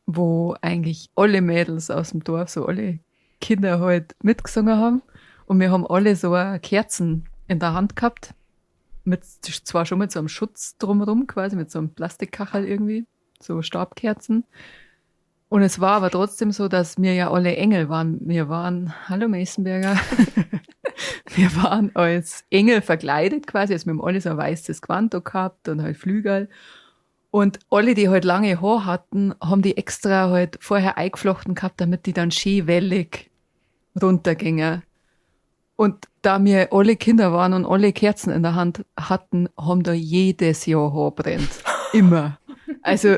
wo eigentlich alle Mädels aus dem Dorf, so alle Kinder halt mitgesungen haben. Und wir haben alle so Kerzen in der Hand gehabt, mit zwar schon mit so einem Schutz drumherum quasi, mit so einem Plastikkachel irgendwie, so Stabkerzen. Und es war aber trotzdem so, dass wir ja alle Engel waren. Wir waren, hallo Meißenberger, wir waren als Engel verkleidet quasi, also wir haben alle so ein weißes Gewand da gehabt und halt Flügel. Und alle, die halt lange Haare hatten, haben die extra halt vorher eingeflochten gehabt, damit die dann schön wellig runtergingen. Und da wir alle Kinder waren und alle Kerzen in der Hand hatten, haben da jedes Jahr Haar brennt. Immer. Also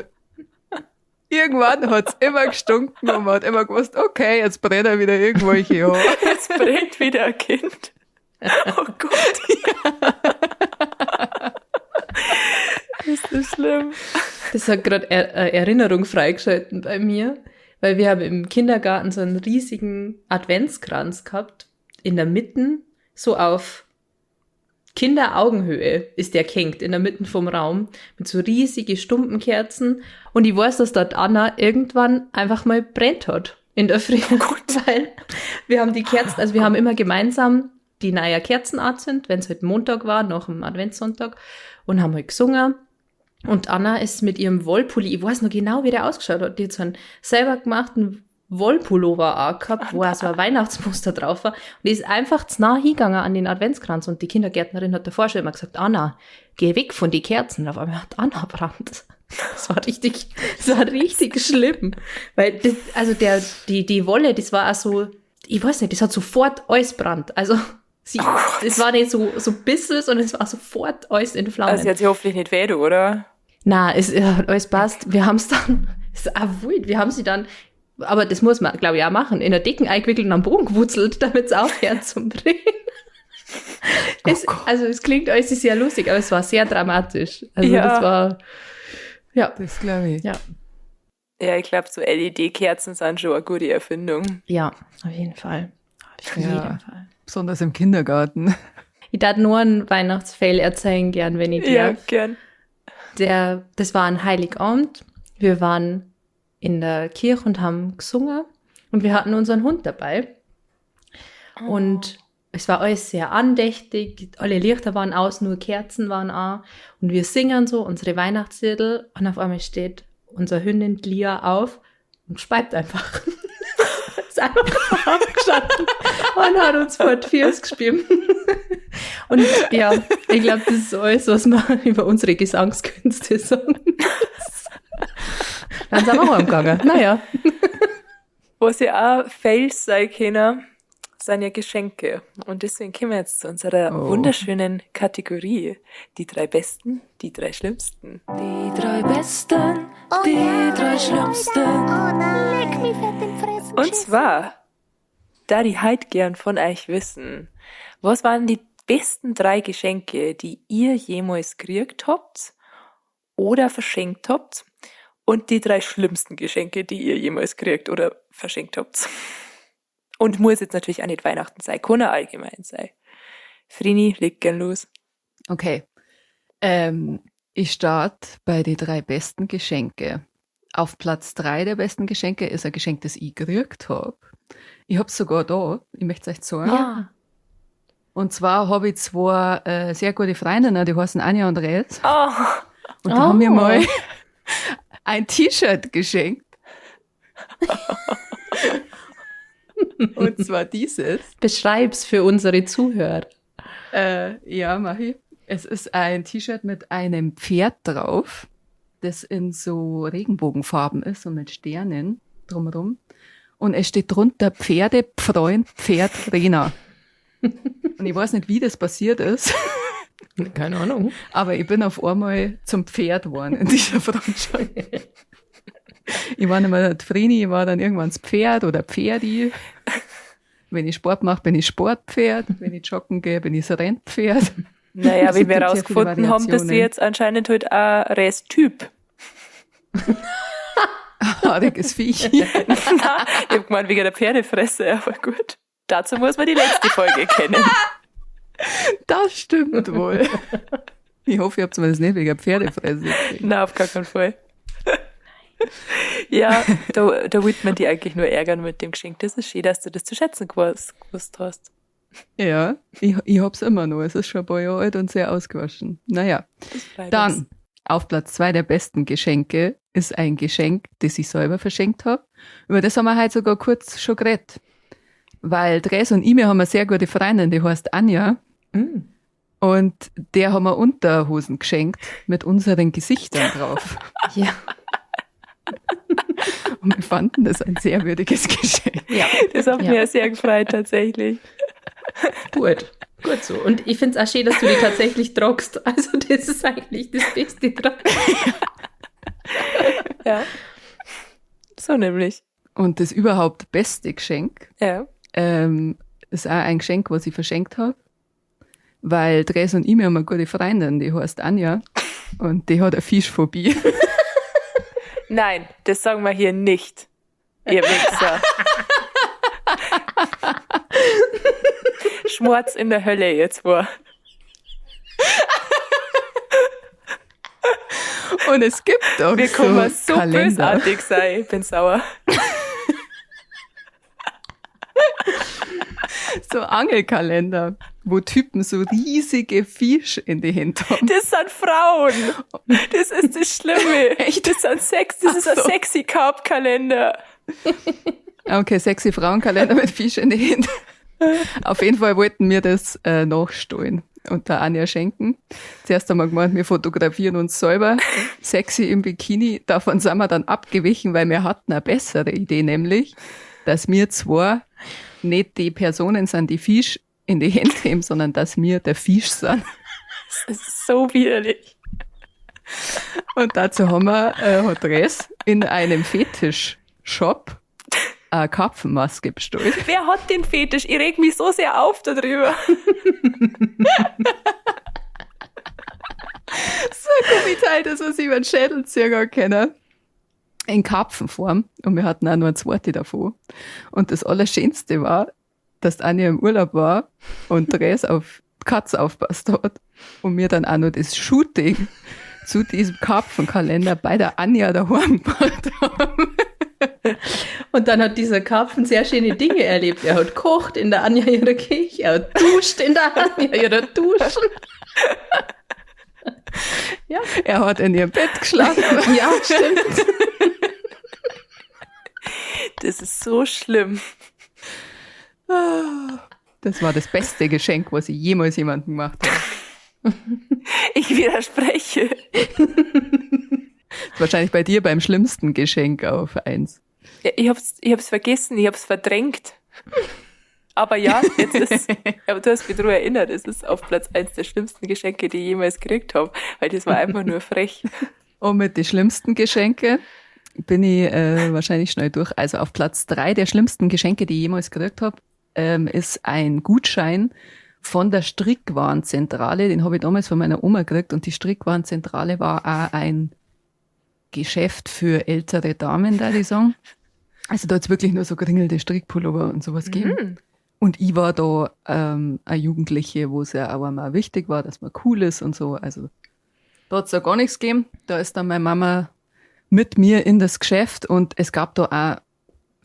irgendwann hat's immer gestunken und man hat immer gewusst, okay, jetzt brennt er wieder irgendwelche Haare. Jetzt brennt wieder ein Kind. Oh Gott. Ist das schlimm? Das hat gerade eine Erinnerung freigeschalten bei mir, weil wir haben im Kindergarten so einen riesigen Adventskranz gehabt. In der Mitte, so auf Kinderaugenhöhe ist der gehängt, in der Mitte vom Raum, mit so riesige Stumpenkerzen. Und ich weiß, dass dort Anna irgendwann einfach mal brennt hat in der Früh. Weil wir haben die Kerzen, also wir haben immer gemeinsam die neue Kerzen angezündet, wenn es halt Montag war, nach dem Adventssonntag, und haben halt gesungen. Und Anna ist mit ihrem Wollpulli, ich weiß noch genau, wie der ausgeschaut hat, die hat so einen selber gemachten Wollpullover auch gehabt, wo auch so ein Weihnachtsmuster drauf war. Und die ist einfach zu nah hingegangen an den Adventskranz und die Kindergärtnerin hat davor schon immer gesagt, Anna, geh weg von die Kerzen. Auf einmal hat Anna brannt. Das war richtig schlimm. Weil das, also die Wolle, das war auch so, ich weiß nicht, das hat sofort alles brannt. Also das war nicht so bisschen, sondern es war sofort alles in Flammen. Also sie hat sich hoffentlich nicht weh, oder? Na, es hat alles passt. Wir haben es dann, es ist auch wild. Wir haben sie dann, aber das muss man, glaube ich, auch machen, in der Decken eingewickelt und am Boden gewurzelt, damit es aufhört zum Drehen. Also es klingt alles sehr lustig, aber es war sehr dramatisch. Also das war, ja. Das glaube ich. Ja. Ja, ich glaube, so LED-Kerzen sind schon eine gute Erfindung. Ja, auf jeden Fall. Auf jeden Fall. Besonders im Kindergarten. Ich darf nur einen Weihnachtsfail erzählen, gern, wenn ich darf. Ja, gern. Das war ein Heiligabend. Wir waren in der Kirche und haben gesungen und wir hatten unseren Hund dabei. Und es war alles sehr andächtig. Alle Lichter waren aus, nur Kerzen waren an. Und wir singen so unsere Weihnachtslieder und auf einmal steht unser Hündin Lia auf und speibt einfach. Ist einfach aufgestanden und hat uns vor die Füße gespielt. Und ja, ich glaube, das ist alles, was man über unsere Gesangskünste sagen muss. Dann sind wir heimgegangen. Naja. Was ja auch Fails sein können, sind ja Geschenke. Und deswegen kommen wir jetzt zu unserer wunderschönen Kategorie. Die 3 Besten, die 3 Schlimmsten. Die 3 Besten, die 3 Schlimmsten. Leck mich fett in Fressen. Und zwar, da die heute gern von euch wissen, was waren die besten 3 Geschenke, die ihr jemals gekriegt habt oder verschenkt habt und die 3 schlimmsten Geschenke, die ihr jemals gekriegt oder verschenkt habt. Und muss jetzt natürlich auch nicht Weihnachten sein, kann auch allgemein sein. Frini, leg gern los. Okay. Ich starte bei den 3 besten Geschenke. Auf Platz 3 der besten Geschenke ist ein Geschenk, das ich gekriegt habe. Ich habe es sogar da. Ich möchte es euch sagen. Ja. Und zwar habe ich 2 sehr gute Freundinnen, die heißen Anja und Red. Oh. Und die haben mir mal ein T-Shirt geschenkt. Und zwar dieses. Beschreib's für unsere Zuhörer. Ja, mach ich. Es ist ein T-Shirt mit einem Pferd drauf, das in so Regenbogenfarben ist und mit Sternen drumherum. Und es steht drunter Pferdefreund, Pferdtrainer. Und ich weiß nicht, wie das passiert ist. Keine Ahnung. Aber ich bin auf einmal zum Pferd geworden in dieser Freundschaft. Ich war nicht mehr die Vreni, ich war dann irgendwann das Pferd oder Pferdi. Wenn ich Sport mache, bin ich Sportpferd. Wenn ich joggen gehe, bin ich das Rennpferd. Naja, wie wir gibt sehr rausgefunden viele haben, bist du Variationen. jetzt anscheinend halt ein Resttyp. Haariges Viech. Ich hab gemeint, wegen der Pferdefresse, aber gut. Dazu muss man die letzte Folge kennen. Das stimmt wohl. Ich hoffe, ihr habt zumindest nicht wegen Pferdefresse gekriegt. Na, auf gar keinen Fall. Ja, da wird man die eigentlich nur ärgern mit dem Geschenk. Das ist schön, dass du das zu schätzen gewusst hast. Ja, ich hab's immer noch. Es ist schon ein paar Jahre alt und sehr ausgewaschen. Naja, Das freut uns. dann auf Platz 2 der besten Geschenke ist ein Geschenk, das ich selber verschenkt habe. Über das haben wir heute sogar kurz schon geredet. Weil Dres und ich, wir haben eine sehr gute Freundin, die heißt Anja. Und der haben wir Unterhosen geschenkt mit unseren Gesichtern drauf. Ja. Und wir fanden das ein sehr würdiges Geschenk. Ja. Das hat Ja. mich sehr gefreut, tatsächlich. Gut. Gut so. Und ich finde es auch schön, dass du die tatsächlich tragst. Also das ist eigentlich das Beste dran. Ja. So nämlich. Und das überhaupt beste Geschenk Ja. ist auch ein Geschenk, was ich verschenkt habe. Weil Dres und ich, wir haben eine gute Freundin, die heißt Anja. Und die hat eine Fischphobie. Nein, das sagen wir hier nicht. Ihr Wichser. Schmorz in der Hölle jetzt war. Und es gibt auch Wir können so Kalender. bösartig sein. Ich bin sauer. So Angelkalender, wo Typen so riesige Fisch in die Hände haben. Das sind Frauen. Das ist das Schlimme. Echt? Das ist ein sexy Carb-Kalender. Okay, sexy Frauenkalender mit Fisch in die Hände. Auf jeden Fall wollten wir das nachstellen und der Anja schenken. Zuerst haben wir gemeint, wir fotografieren uns selber sexy im Bikini. Davon sind wir dann abgewichen, weil wir hatten eine bessere Idee, nämlich, dass wir zwar nicht die Personen sind, die Fisch in die Hände nehmen, sondern dass wir der Fisch sind. Das ist so widerlich. Und dazu haben wir, hat Res in einem Fetisch-Shop eine Karpfenmaske bestellt. Wer hat den Fetisch? Ich reg mich so sehr auf darüber. So ein Gummiteil, das was ich über den Schädel ziehen kann. In Karpfenform. Und wir hatten auch nur eine zweite davon. Und das Allerschönste war, dass Anja im Urlaub war und Res auf die Katze aufpasst hat. Und mir dann auch noch das Shooting zu diesem Karpfenkalender bei der Anja daheim gemacht haben. Und dann hat dieser Karpfen sehr schöne Dinge erlebt. Er hat kocht in der Anja ihrer Küche, er hat duscht in der Anja ihrer Duschen. Ja. Er hat in ihrem Bett geschlafen. Ja, stimmt. Das ist so schlimm. Das war das beste Geschenk, was ich jemals jemandem gemacht habe. Ich widerspreche. Wahrscheinlich bei dir beim schlimmsten Geschenk auf 1. Ja, ich hab's vergessen, ich hab's verdrängt. Aber ja, aber du hast mich daran erinnert, es ist auf Platz 1 der schlimmsten Geschenke, die ich jemals gekriegt habe, weil das war einfach nur frech. Und mit den schlimmsten Geschenke bin ich wahrscheinlich schnell durch. Also auf Platz 3 der schlimmsten Geschenke, die ich jemals gekriegt habe, ist ein Gutschein von der Strickwarenzentrale. Den habe ich damals von meiner Oma gekriegt und die Strickwarenzentrale war auch ein Geschäft für ältere Damen, da die sagen. Also da hat's wirklich nur so geringelte Strickpullover und sowas gegeben. Und ich war da eine Jugendliche, wo es ja auch einmal wichtig war, dass man cool ist und so. Also da hat's ja gar nichts gegeben. Da ist dann meine Mama mit mir in das Geschäft und es gab da auch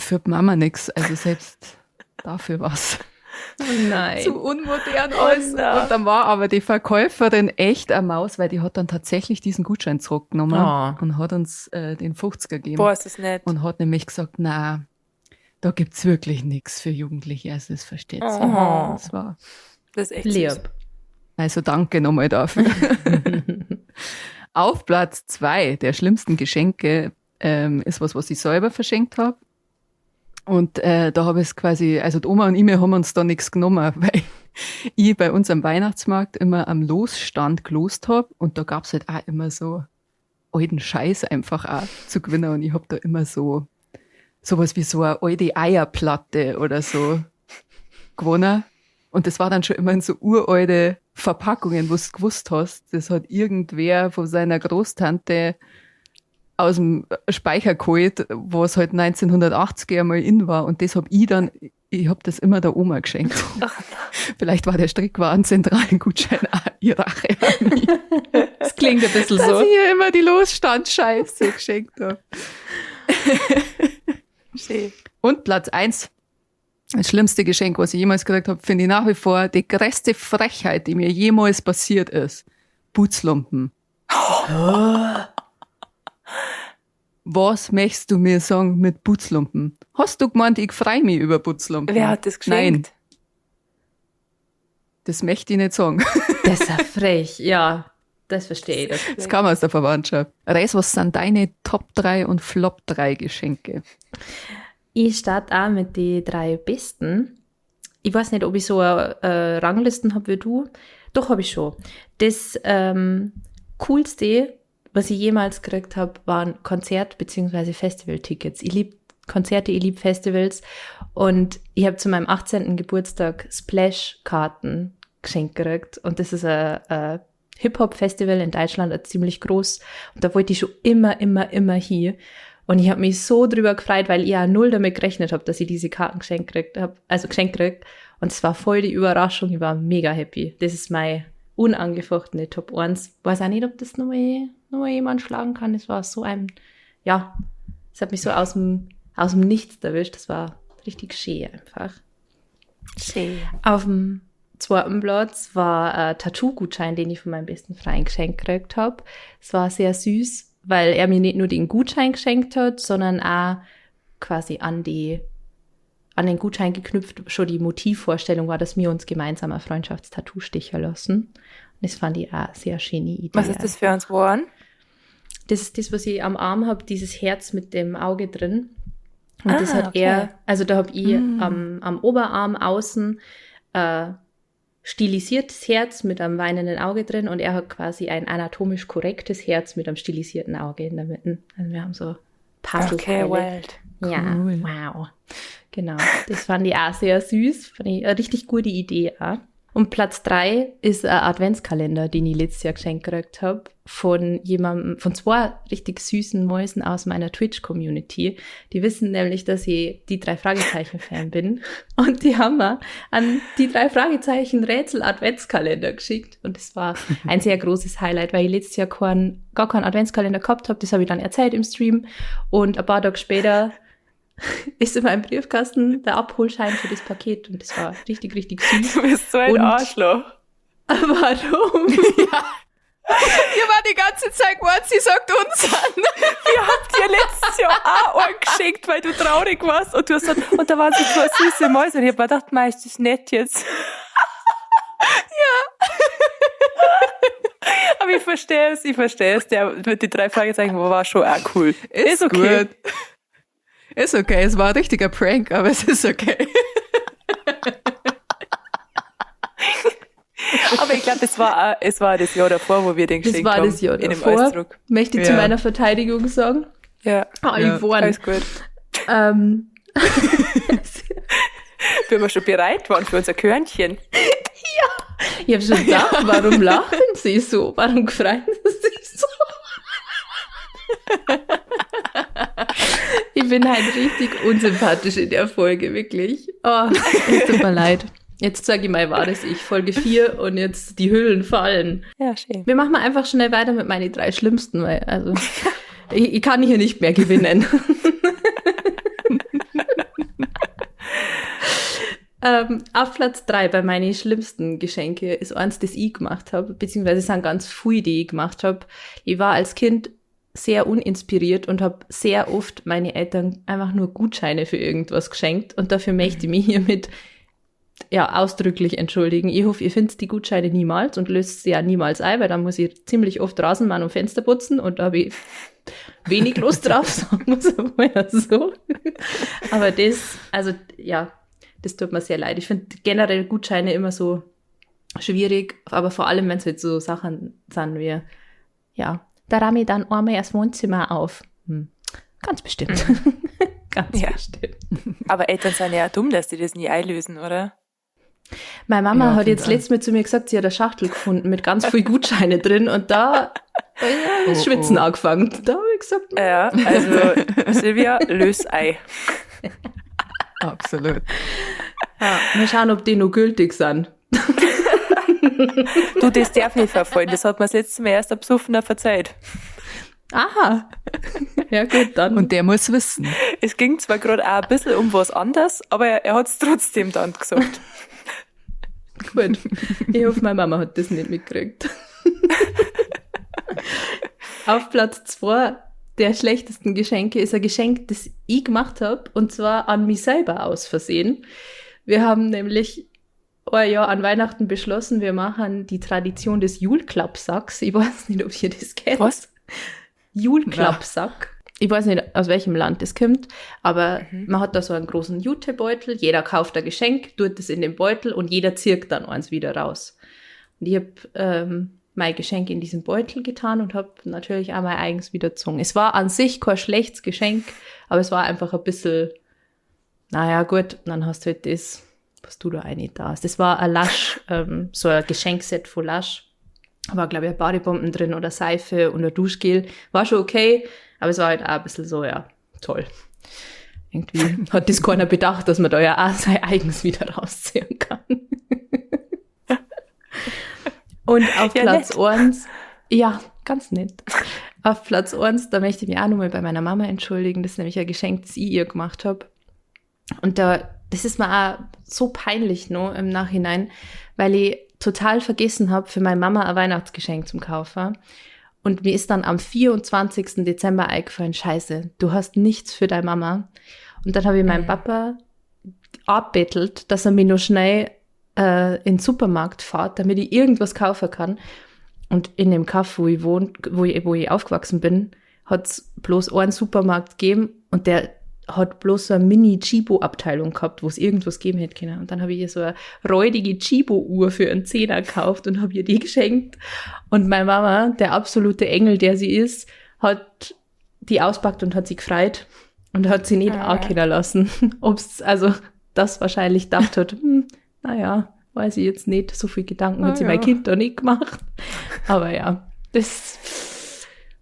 für die Mama nichts. Also selbst dafür was. Oh nein. Zu unmodern alles. nein. Und dann war aber die Verkäuferin echt eine Maus, weil die hat dann tatsächlich diesen Gutschein zurückgenommen und hat uns den 50er gegeben. Boah, ist das nett. Und hat nämlich gesagt, na, da gibt's wirklich nichts für Jugendliche, also das versteht sie. Oh. Das war, Das ist echt Lieb. süß. also danke nochmal dafür. Auf Platz 2 der schlimmsten Geschenke ist was ich selber verschenkt habe. Und da habe ich es quasi, also die Oma und ich, wir haben uns da nichts genommen, weil ich bei uns am Weihnachtsmarkt immer am Losstand gelost habe und da gab's halt auch immer so alten Scheiß einfach auch zu gewinnen und ich habe da immer so sowas wie so eine alte Eierplatte oder so gewonnen. Und das war dann schon immer in so uralte Verpackungen, wo du gewusst hast, das hat irgendwer von seiner Großtante aus dem Speicher geholt, wo es halt 1980 einmal in war. Und das habe ich dann, ich habe das immer der Oma geschenkt. Vielleicht war der Strickwarenzentralengutschein auch ihr Rache an mich. Das klingt ein bisschen Dass so. ich ihr immer die Losstandscheiße geschenkt habe. Schön. Und Platz 1. Das schlimmste Geschenk, was ich jemals gekriegt habe, finde ich nach wie vor die größte Frechheit, die mir jemals passiert ist. Putzlumpen. Was möchtest du mir sagen mit Putzlumpen? Hast du gemeint, ich freue mich über Putzlumpen? Wer hat das geschenkt? Nein, das möchte ich nicht sagen. Das ist ja frech, ja. Das verstehe ich. Das kam aus der Verwandtschaft. Reis, was sind deine Top 3 und Flop 3 Geschenke? Ich starte auch mit den 3 besten. Ich weiß nicht, ob ich so eine Ranglisten habe wie du. Doch, habe ich schon. Das Coolste, was ich jemals gekriegt habe, waren Konzert- bzw. Festivaltickets. Ich liebe Konzerte, ich liebe Festivals. Und ich habe zu meinem 18. Geburtstag Splash-Karten geschenkt gekriegt. Und das ist ein Hip-Hop-Festival in Deutschland, ein ziemlich groß. Und da wollte ich schon immer hier. Und ich habe mich so drüber gefreut, weil ich ja null damit gerechnet habe, dass ich diese Karten geschenkt krieg. Und es war voll die Überraschung. Ich war mega happy. Das ist mein unangefochtene Top 1. Weiß auch nicht, ob das noch mal jemand schlagen kann. Es war so es hat mich so aus dem Nichts erwischt. Das war richtig schön einfach. Schön. Auf dem 2. Platz war ein Tattoo-Gutschein, den ich von meinem besten Freund geschenkt gekriegt habe. Es war sehr süß, weil er mir nicht nur den Gutschein geschenkt hat, sondern auch quasi an den Gutschein geknüpft schon die Motivvorstellung war, dass wir uns gemeinsam ein Freundschaftstattoo stechen lassen. Und das fand ich auch eine sehr schöne Idee. Was ist das für uns geworden? Das ist das, was ich am Arm habe, dieses Herz mit dem Auge drin. Und das hat okay. er, also da habe ich am Oberarm außen stilisiertes Herz mit einem weinenden Auge drin und er hat quasi ein anatomisch korrektes Herz mit einem stilisierten Auge in der Mitte. Also wir haben so Puzzleteile. Okay, wild. Ja, Cool. wow. Genau, das fand ich auch sehr süß. Fand ich eine richtig gute Idee auch. Und Platz 3 ist ein Adventskalender, den ich letztes Jahr geschenkt gekriegt habe, von zwei richtig süßen Mäusen aus meiner Twitch-Community. Die wissen nämlich, dass ich die 3 Fragezeichen-Fan bin. Und die haben mir an die 3 Fragezeichen-Rätsel-Adventskalender geschickt. Und das war ein sehr großes Highlight, weil ich letztes Jahr gar keinen Adventskalender gehabt habe. Das habe ich dann erzählt im Stream. Und ein paar Tage später ist in meinem Briefkasten der Abholschein für das Paket und das war richtig, richtig süß. Du bist so ein Und- Arschloch. Warum? Ihr war die ganze Zeit gewartet, sie sagt uns an. Wir haben dir letztes Jahr auch einen geschenkt, weil du traurig warst. Und du hast gesagt, und da waren so zwei süße Mäuse. Und ich hab mir gedacht, mei, ist das nett jetzt. Ja. Aber ich verstehe es. Der mit den 3 Fragezeichen war schon auch cool. Ist okay. gut. Ist okay, es war ein richtiger Prank, aber es ist okay. Aber ich glaube, es war das Jahr davor, wo wir den Das geschenkt war haben. das Jahr in dem davor. Ausdruck. Möchte ich zu Ja. meiner Verteidigung sagen. Ja, Ja, Yvonne. alles gut. Ähm, Wenn wir schon bereit waren für unser Körnchen. ich habe schon gedacht, warum lachen Sie so? Warum freuen Sie sich so? Ich bin halt richtig unsympathisch in der Folge, wirklich. Oh, es tut mir leid. Jetzt sage ich mal, war das ich, Folge 4 und jetzt die Hüllen fallen. Ja, schön. Wir machen mal einfach schnell weiter mit meinen 3 Schlimmsten, weil also ich kann hier nicht mehr gewinnen. Auf Platz 3 bei meinen schlimmsten Geschenke ist eins, das ich gemacht habe, beziehungsweise es sind ganz viele, die ich gemacht habe. Ich war als Kind sehr uninspiriert und habe sehr oft meine Eltern einfach nur Gutscheine für irgendwas geschenkt und dafür möchte ich mich hiermit ausdrücklich entschuldigen. Ich hoffe, ihr findet die Gutscheine niemals und löst sie ja niemals ein, weil dann muss ich ziemlich oft Rasenmann und Fenster putzen und da habe ich wenig Lust drauf, sagen wir es mal so. Aber das tut mir sehr leid. Ich finde generell Gutscheine immer so schwierig, aber vor allem, wenn es halt so Sachen sind wie, da ramme ich dann einmal das Wohnzimmer auf. Ganz bestimmt. Ganz Ja. bestimmt. Aber Eltern sind ja auch dumm, dass die das nie einlösen, oder? Meine Mama Ja, hat jetzt finde letztes Mal zu mir gesagt, sie hat eine Schachtel gefunden mit ganz viel Gutscheine drin und da das Schwitzen angefangen. Da habe ich gesagt, Ja, also Silvia, lös Ei. Absolut. mal schauen, ob die noch gültig sind. Du, das darf nicht verfallen. Das hat mir das letzte Mal erst ein Besoffener verzeiht. Aha. Ja gut, dann. Und der muss wissen. Es ging zwar gerade auch ein bisschen um was anderes, aber er hat es trotzdem dann gesagt. Gut. Ich hoffe, meine Mama hat das nicht mitgekriegt. Auf Platz 2 der schlechtesten Geschenke ist ein Geschenk, das ich gemacht habe, und zwar an mich selber aus Versehen. Wir haben nämlich an Weihnachten beschlossen, wir machen die Tradition des Julklappsacks. Ich weiß nicht, ob ihr das kennt. Was? Julklappsack. Ich weiß nicht, aus welchem Land das kommt, aber man hat da so einen großen Jutebeutel, jeder kauft ein Geschenk, tut es in den Beutel und jeder zirkt dann eins wieder raus. Und ich habe mein Geschenk in diesen Beutel getan und habe natürlich auch mein eigens wieder gezogen. Es war an sich kein schlechtes Geschenk, aber es war einfach ein bisschen, naja gut, dann hast du halt das, was du da eigentlich da hast. Das war ein Lasch, so ein Geschenkset von Lasch. War, glaube ich, ein Badebomben drin oder Seife und ein Duschgel. War schon okay, aber es war halt auch ein bisschen so, ja, toll. Irgendwie hat das keiner bedacht, dass man da ja auch sein eigens wieder rausziehen kann. Und auf Ja, Platz nett. 1, ja, ganz nett. Auf Platz 1, da möchte ich mich auch nochmal bei meiner Mama entschuldigen. Das ist nämlich ein Geschenk, das ich ihr gemacht habe. Und das ist mir auch so peinlich noch im Nachhinein, weil ich total vergessen habe, für meine Mama ein Weihnachtsgeschenk zum Kaufen. Und mir ist dann am 24. Dezember eingefallen, scheiße, du hast nichts für deine Mama. Und dann habe ich meinen Papa abbettelt, dass er mich noch schnell in den Supermarkt fährt, damit ich irgendwas kaufen kann. Und in dem Kaff, wo ich wohne, wo ich aufgewachsen bin, hat es bloß einen Supermarkt gegeben und der hat bloß so eine Mini-Chibo-Abteilung gehabt, wo es irgendwas geben hätte können. Und dann habe ich ihr so eine räudige Chibo-Uhr für einen Zehner gekauft und habe ihr die geschenkt. Und meine Mama, der absolute Engel, der sie ist, hat die auspackt und hat sie gefreut und hat sie nicht ankennen lassen. Ob's, also das wahrscheinlich gedacht hat, naja, weiß ich jetzt nicht, so viel Gedanken hat sie mein Kind da nicht gemacht. Aber ja, das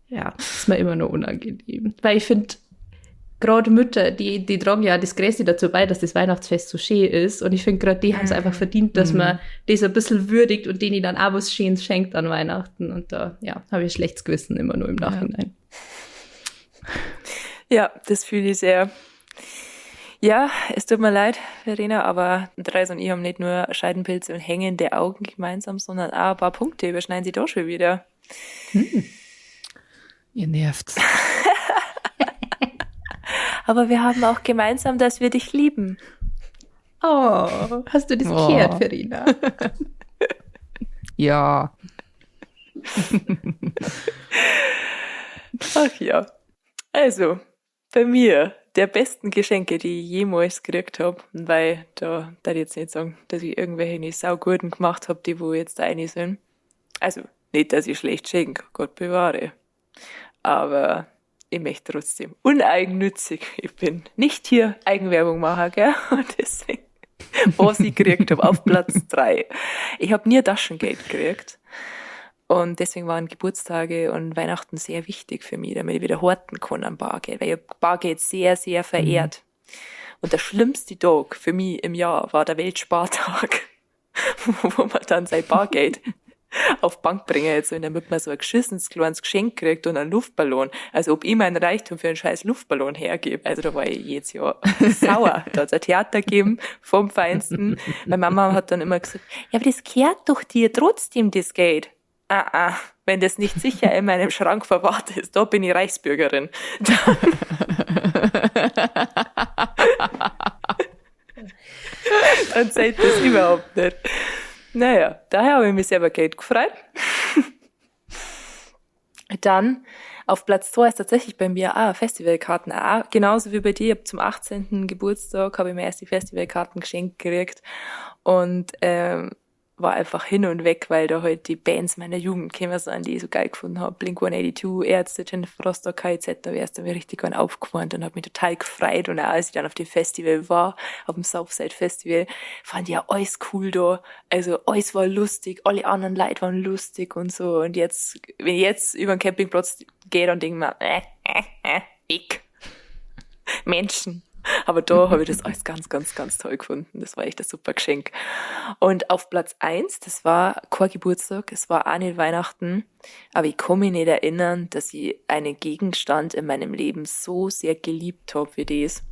ist mir immer noch unangenehm. Weil ich finde, gerade Mütter, die tragen ja das Größte dazu bei, dass das Weihnachtsfest so schön ist. Und ich finde, gerade die haben es einfach verdient, dass man das ein bisschen würdigt und denen dann auch was Schönes schenkt an Weihnachten. Und da, habe ich ein schlechtes Gewissen immer nur im Nachhinein. Ja, das fühle ich sehr. Ja, es tut mir leid, Verena, aber Dreis und ich haben nicht nur Scheidenpilze und hängende Augen gemeinsam, sondern auch ein paar Punkte überschneiden sie doch schon wieder. Ihr nervt's. Aber wir haben auch gemeinsam, dass wir dich lieben. Oh, hast du das gehört, Verena? Ja. Ach ja. Also, bei mir, der besten Geschenke, die ich jemals gekriegt habe, weil da darf ich jetzt nicht sagen, dass ich irgendwelche nicht sauguten gemacht habe, die wo jetzt eine sind. Also, nicht, dass ich schlecht schenke, Gott bewahre. Aber ich möchte trotzdem uneigennützig. Ich bin nicht hier Eigenwerbung machen, gell? Und deswegen, was ich gekriegt habe, auf Platz 3. Ich habe nie Taschengeld gekriegt. Und deswegen waren Geburtstage und Weihnachten sehr wichtig für mich, damit ich wieder horten kann am Bargeld, weil ich Bargeld sehr, sehr verehrt. Und der schlimmste Tag für mich im Jahr war der Weltspartag, wo man dann sein Bargeld auf Bank bringen soll, damit man so ein geschissenes kleines Geschenk kriegt und einen Luftballon. Also ob ich meinen Reichtum für einen scheiß Luftballon hergebe. Also da war ich jedes Jahr sauer. Da hat es ein Theater gegeben vom Feinsten. Meine Mama hat dann immer gesagt, ja, aber das gehört doch dir trotzdem, das Geld. Wenn das nicht sicher in meinem Schrank verwahrt ist, da bin ich Reichsbürgerin. Dann zählt das überhaupt nicht. Naja, daher habe ich mich selber Geld gefreut. Dann auf Platz 2 ist tatsächlich bei mir auch Festivalkarten. Auch genauso wie bei dir. Ich habe zum 18. Geburtstag habe ich mir erst die Festivalkarten geschenkt gekriegt und war einfach hin und weg, weil da halt die Bands meiner Jugend gekommen sind, die ich so geil gefunden habe. Blink-182, Ärzte, Jennifer Rostock, KIZ, da wärst du mir richtig gern aufgewarnt und habe mich total gefreut. Und auch als ich dann auf dem Festival war, auf dem Southside Festival, fand ich ja alles cool da. Also alles war lustig, alle anderen Leute waren lustig und so. Und jetzt, wenn ich jetzt über den Campingplatz gehe, dann denke ich mir, weg. Menschen. Aber da habe ich das alles ganz, ganz, ganz toll gefunden. Das war echt ein super Geschenk. Und auf Platz 1, das war kein Geburtstag, es war auch nicht Weihnachten, aber ich kann mich nicht erinnern, dass ich einen Gegenstand in meinem Leben so sehr geliebt habe wie das.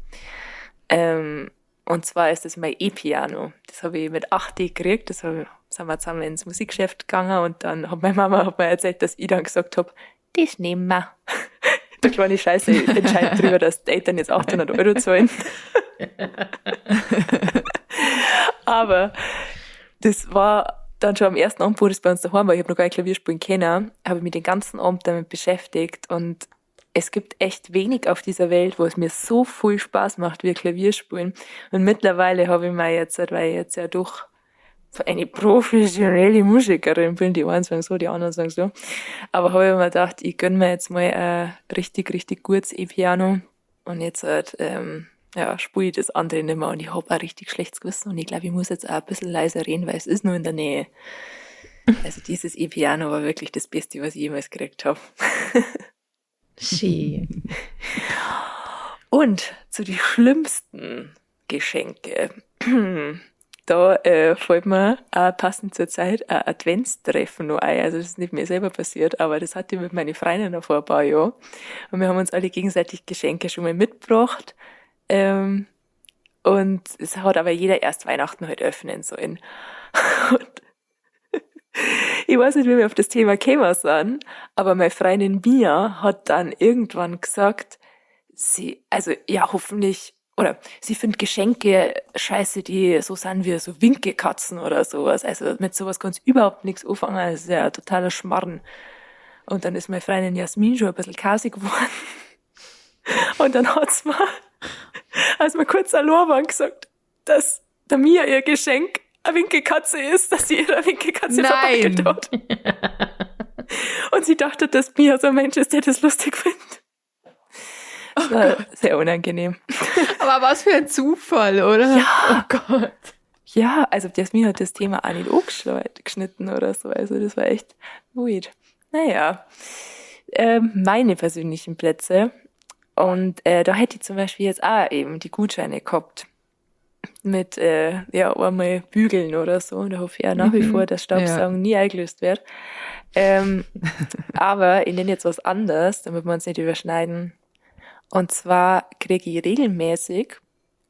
Und zwar ist das mein E-Piano. Das habe ich mit 8 gekriegt, sind wir zusammen ins Musikgeschäft gegangen und dann hat meine Mama mir erzählt, dass ich dann gesagt habe, das nehmen wir. Der kleine Scheiße entscheidet darüber, dass die Eltern jetzt 800 € zahlen. Aber das war dann schon am ersten Abend, wo das bei uns daheim war, ich habe noch gar nicht Klavier spielen können, habe ich mich den ganzen Abend damit beschäftigt und es gibt echt wenig auf dieser Welt, wo es mir so viel Spaß macht wie Klavier spielen. Und mittlerweile habe ich mir jetzt, weil ich jetzt ja doch eine professionelle Musikerin bin, die einen sagen so, die anderen sagen so. Aber habe ich mir gedacht, ich gönne mir jetzt mal ein richtig, richtig gutes E-Piano und jetzt spiele ich das andere nicht mehr und ich habe ein richtig schlechtes Gewissen und ich glaube, ich muss jetzt auch ein bisschen leiser reden, weil es ist nur in der Nähe. Also dieses E-Piano war wirklich das Beste, was ich jemals gekriegt habe. Schön. Und zu den schlimmsten Geschenke. Da fällt mir passend zur Zeit ein Adventstreffen noch ein. Also das ist nicht mir selber passiert, aber das hatte ich mit meinen Freunden noch vor ein paar Jahren. Und wir haben uns alle gegenseitig Geschenke schon mal mitgebracht. Und es hat aber jeder erst Weihnachten halt öffnen sollen. Und ich weiß nicht, wie wir auf das Thema gekommen sind, aber meine Freundin Mia hat dann irgendwann gesagt, hoffentlich, oder sie findet Geschenke scheiße, die so sind wie so Winkekatzen oder sowas. Also mit sowas kannst du überhaupt nichts anfangen. Das ist ja ein totaler Schmarrn. Und dann ist meine Freundin Jasmin schon ein bisschen kasig geworden. Und dann hat's mir als wir kurz allein waren, gesagt, dass der Mia ihr Geschenk eine Winkelkatze ist, dass sie ihre Winkelkatze verpackt hat. Und sie dachte, dass Mia so ein Mensch ist, der das lustig findet. Das war sehr unangenehm. Aber was für ein Zufall, oder? Ja. Oh Gott. Ja, also Jasmin hat das Thema auch nicht angeschnitten oder so. Also das war echt weird. Naja, meine persönlichen Plätze. Und da hätte ich zum Beispiel jetzt auch eben die Gutscheine gehabt. Mit einmal bügeln oder so. Da hoffe ich auch nach wie vor, dass Staubsaugen nie eingelöst wird. Aber ich nenne jetzt was anderes, damit wir uns nicht überschneiden. Und zwar kriege ich regelmäßig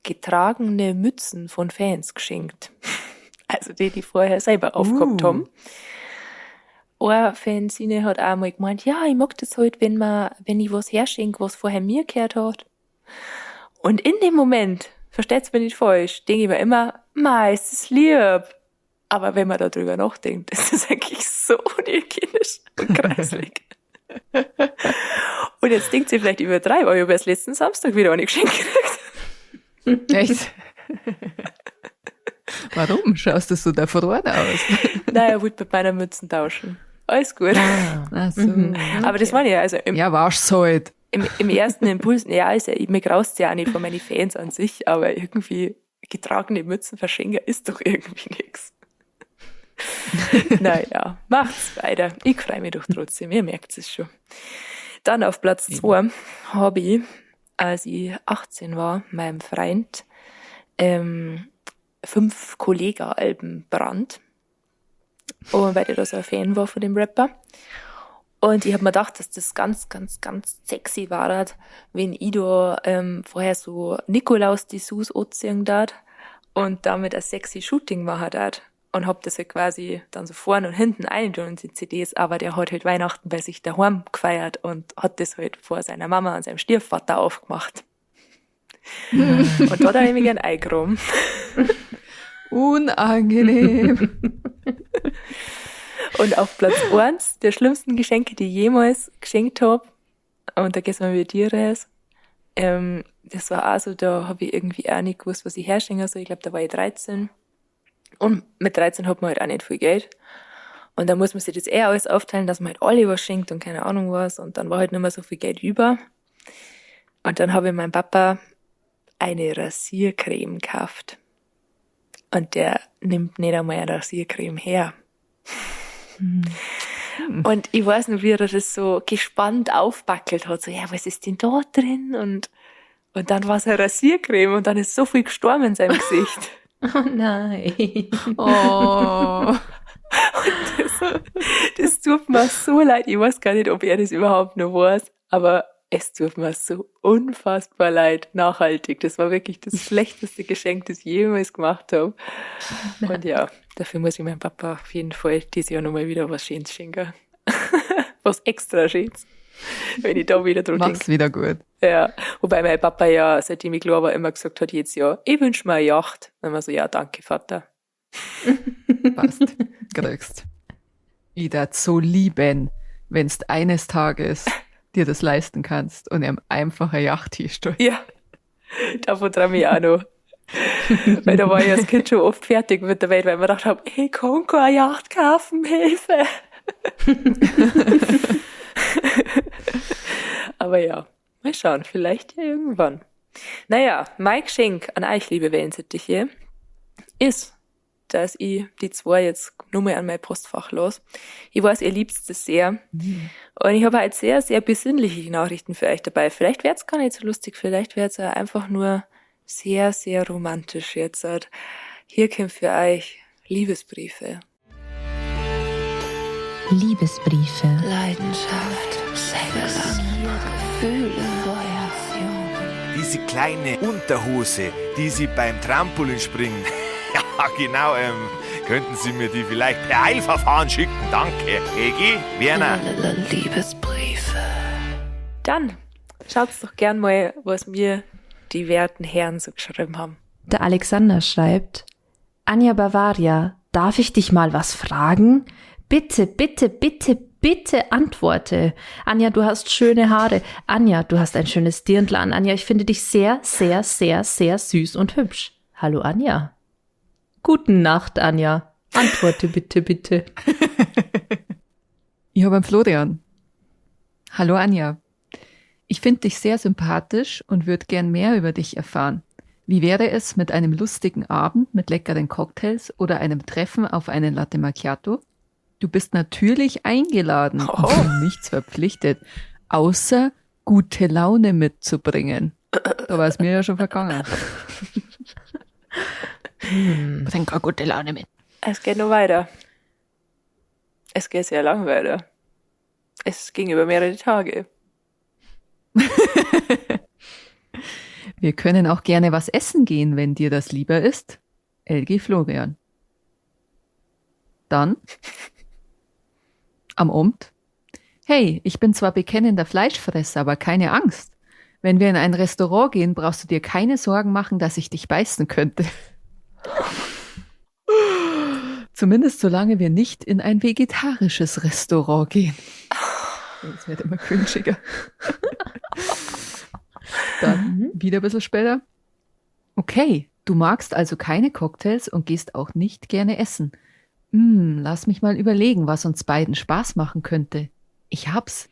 getragene Mützen von Fans geschenkt. Also die vorher selber aufgehabt haben. Eine Fansine hat auch mal gemeint, ja, ich mag das halt, wenn ich was herschenke, was vorher mir gehört hat. Und in dem Moment, versteht's mir nicht falsch, denke ich mir immer, ist das lieb. Aber wenn man darüber nachdenkt, ist das eigentlich so unhygienisch und kreislig. Und jetzt denkt sie vielleicht übertreiben, aber ich habe erst letzten Samstag wieder eine geschenkt gekriegt. Echt? Warum schaust du so da verloren aus? Nein, er wollte mit meiner Mützen tauschen. Alles gut. Ach so. Aber das meine ich ja, also Ja, war's halt. im ersten Impuls, ja, also mir graust ja auch nicht von meinen Fans an sich, aber irgendwie getragene Mützen verschenken ist doch irgendwie nix. Naja, macht's weiter. Ich freue mich doch trotzdem, ihr merkt es schon. Dann auf Platz 2 habe ich, als ich 18 war, meinem Freund 5 Kollega-Alben brannt. Und weil ich da so ein Fan war von dem Rapper. Und ich habe mir gedacht, dass das ganz, ganz, ganz sexy war, wenn ich da vorher so Nikolaus die Sus anziehen darf und damit ein sexy Shooting machen darf. Und hab das halt quasi dann so vorne und hinten eintun in die CDs, aber der hat halt Weihnachten bei sich daheim gefeiert und hat das halt vor seiner Mama und seinem Stiefvater aufgemacht. Und da hat er nämlich ein Ei genommen. Unangenehm. Und auf Platz 1 der schlimmsten Geschenke, die ich jemals geschenkt habe, und da geht's mal mit dir raus, das war auch so, da habe ich irgendwie auch nicht gewusst, was ich herschenken soll. Ich glaube, da war ich 13. Und mit 13 hat man halt auch nicht viel Geld. Und dann muss man sich das alles aufteilen, dass man halt alle was schenkt und keine Ahnung was. Und dann war halt nicht mehr so viel Geld über. Und dann habe ich meinem Papa eine Rasiercreme gekauft. Und der nimmt nicht einmal eine Rasiercreme her. Und ich weiß noch, wie er das so gespannt aufbackelt hat. So, ja, was ist denn da drin? Und dann war es eine Rasiercreme und dann ist so viel gestorben in seinem Gesicht. Oh nein. Oh. Das tut mir so leid. Ich weiß gar nicht, ob er das überhaupt noch weiß, aber es tut mir so unfassbar leid. Nachhaltig. Das war wirklich das schlechteste Geschenk, das ich jemals gemacht habe. Und ja, dafür muss ich meinem Papa auf jeden Fall dieses Jahr nochmal wieder was Schönes schenken. Was extra Schönes. Wenn ich da wieder dran denke. Mach's wieder gut. Ja, wobei mein Papa ja, seitdem ich klar war, immer gesagt hat, jedes Jahr, ich wünsche mir eine Yacht. Dann war so, ja, danke, Vater. Passt. Kriegst. Ich würd so lieben, wenn's eines Tages dir das leisten kannst und ihm einfach eine Yacht hinstellst. Ja, davon träume ich auch noch. Weil da war ich als Kind schon oft fertig mit der Welt, weil ich mir gedacht habe, ich kann keine Yacht kaufen, Hilfe. Aber ja, mal schauen, vielleicht ja irgendwann. Naja, mein Geschenk an euch, liebe Wellensittiche, ist, dass ich die 2 jetzt nur mal an mein Postfach los. Ich weiß, ihr liebt das sehr. Und ich habe halt sehr, sehr besinnliche Nachrichten für euch dabei. Vielleicht wird's gar nicht so lustig, vielleicht wird's einfach nur sehr, sehr romantisch jetzt. Hier kommt für euch Liebesbriefe. Liebesbriefe, Leidenschaft, Sex, Gefühle, Diese kleine Unterhose, die Sie beim Trampolinspringen, ja genau, könnten Sie mir die vielleicht per Eilverfahren schicken? Danke. Egi, Werner. Liebesbriefe. Dann schaut's doch gern mal, was mir die werten Herren so geschrieben haben. Der Alexander schreibt, Anja Bavaria, darf ich dich mal was fragen? Bitte, bitte, bitte, Bitte antworte. Anja, du hast schöne Haare. Anja, du hast ein schönes Dirndl an. Anja, ich finde dich sehr, sehr, sehr, sehr süß und hübsch. Hallo Anja. Guten Nacht, Anja. Antworte bitte, bitte. Ich habe einen Florian. Hallo Anja. Ich finde dich sehr sympathisch und würde gern mehr über dich erfahren. Wie wäre es mit einem lustigen Abend mit leckeren Cocktails oder einem Treffen auf einen Latte Macchiato? Du bist natürlich eingeladen und nichts verpflichtet, außer gute Laune mitzubringen. Da war es mir ja schon vergangen. Bring keine gute Laune mit. Es geht noch weiter. Es geht sehr lang weiter. Es ging über mehrere Tage. Wir können auch gerne was essen gehen, wenn dir das lieber ist. LG Florian. Dann am Abend. Hey, ich bin zwar bekennender Fleischfresser, aber keine Angst. Wenn wir in ein Restaurant gehen, brauchst du dir keine Sorgen machen, dass ich dich beißen könnte. Zumindest solange wir nicht in ein vegetarisches Restaurant gehen. Das wird immer cringiger. Dann wieder ein bisschen später. Okay, du magst also keine Cocktails und gehst auch nicht gerne essen. Lass mich mal überlegen, was uns beiden Spaß machen könnte. Ich hab's.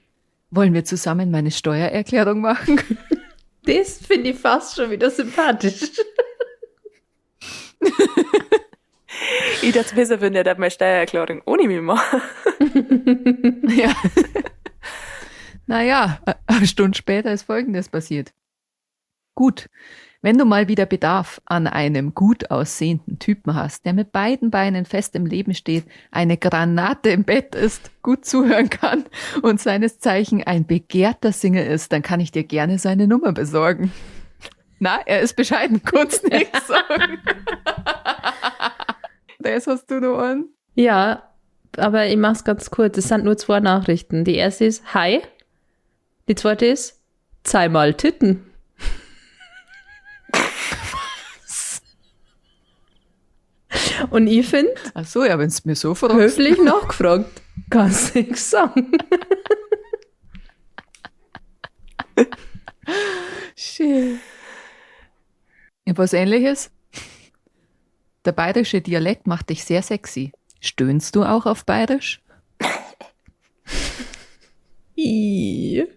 Wollen wir zusammen meine Steuererklärung machen? Das finde ich fast schon wieder sympathisch. Ich dachte besser, wenn der meine Steuererklärung ohne mich macht. Ja. Naja, eine Stunde später ist Folgendes passiert. Gut, wenn du mal wieder Bedarf an einem gut aussehenden Typen hast, der mit beiden Beinen fest im Leben steht, eine Granate im Bett ist, gut zuhören kann und seines Zeichen ein begehrter Singer ist, dann kann ich dir gerne seine Nummer besorgen. Na, er ist bescheiden, kurz nichts sagen. Das hast du noch an? Ja, aber ich mach's ganz kurz. Es sind nur 2 Nachrichten. Die erste ist Hi. Die zweite ist zeig mal Titten. Und ich finde, Ach so, ja, wenn es mir so fragst. höflich nachgefragt, kannst du nichts sagen. Schön. Was Ähnliches? Der bayerische Dialekt macht dich sehr sexy. Stöhnst du auch auf Bayerisch? Ih.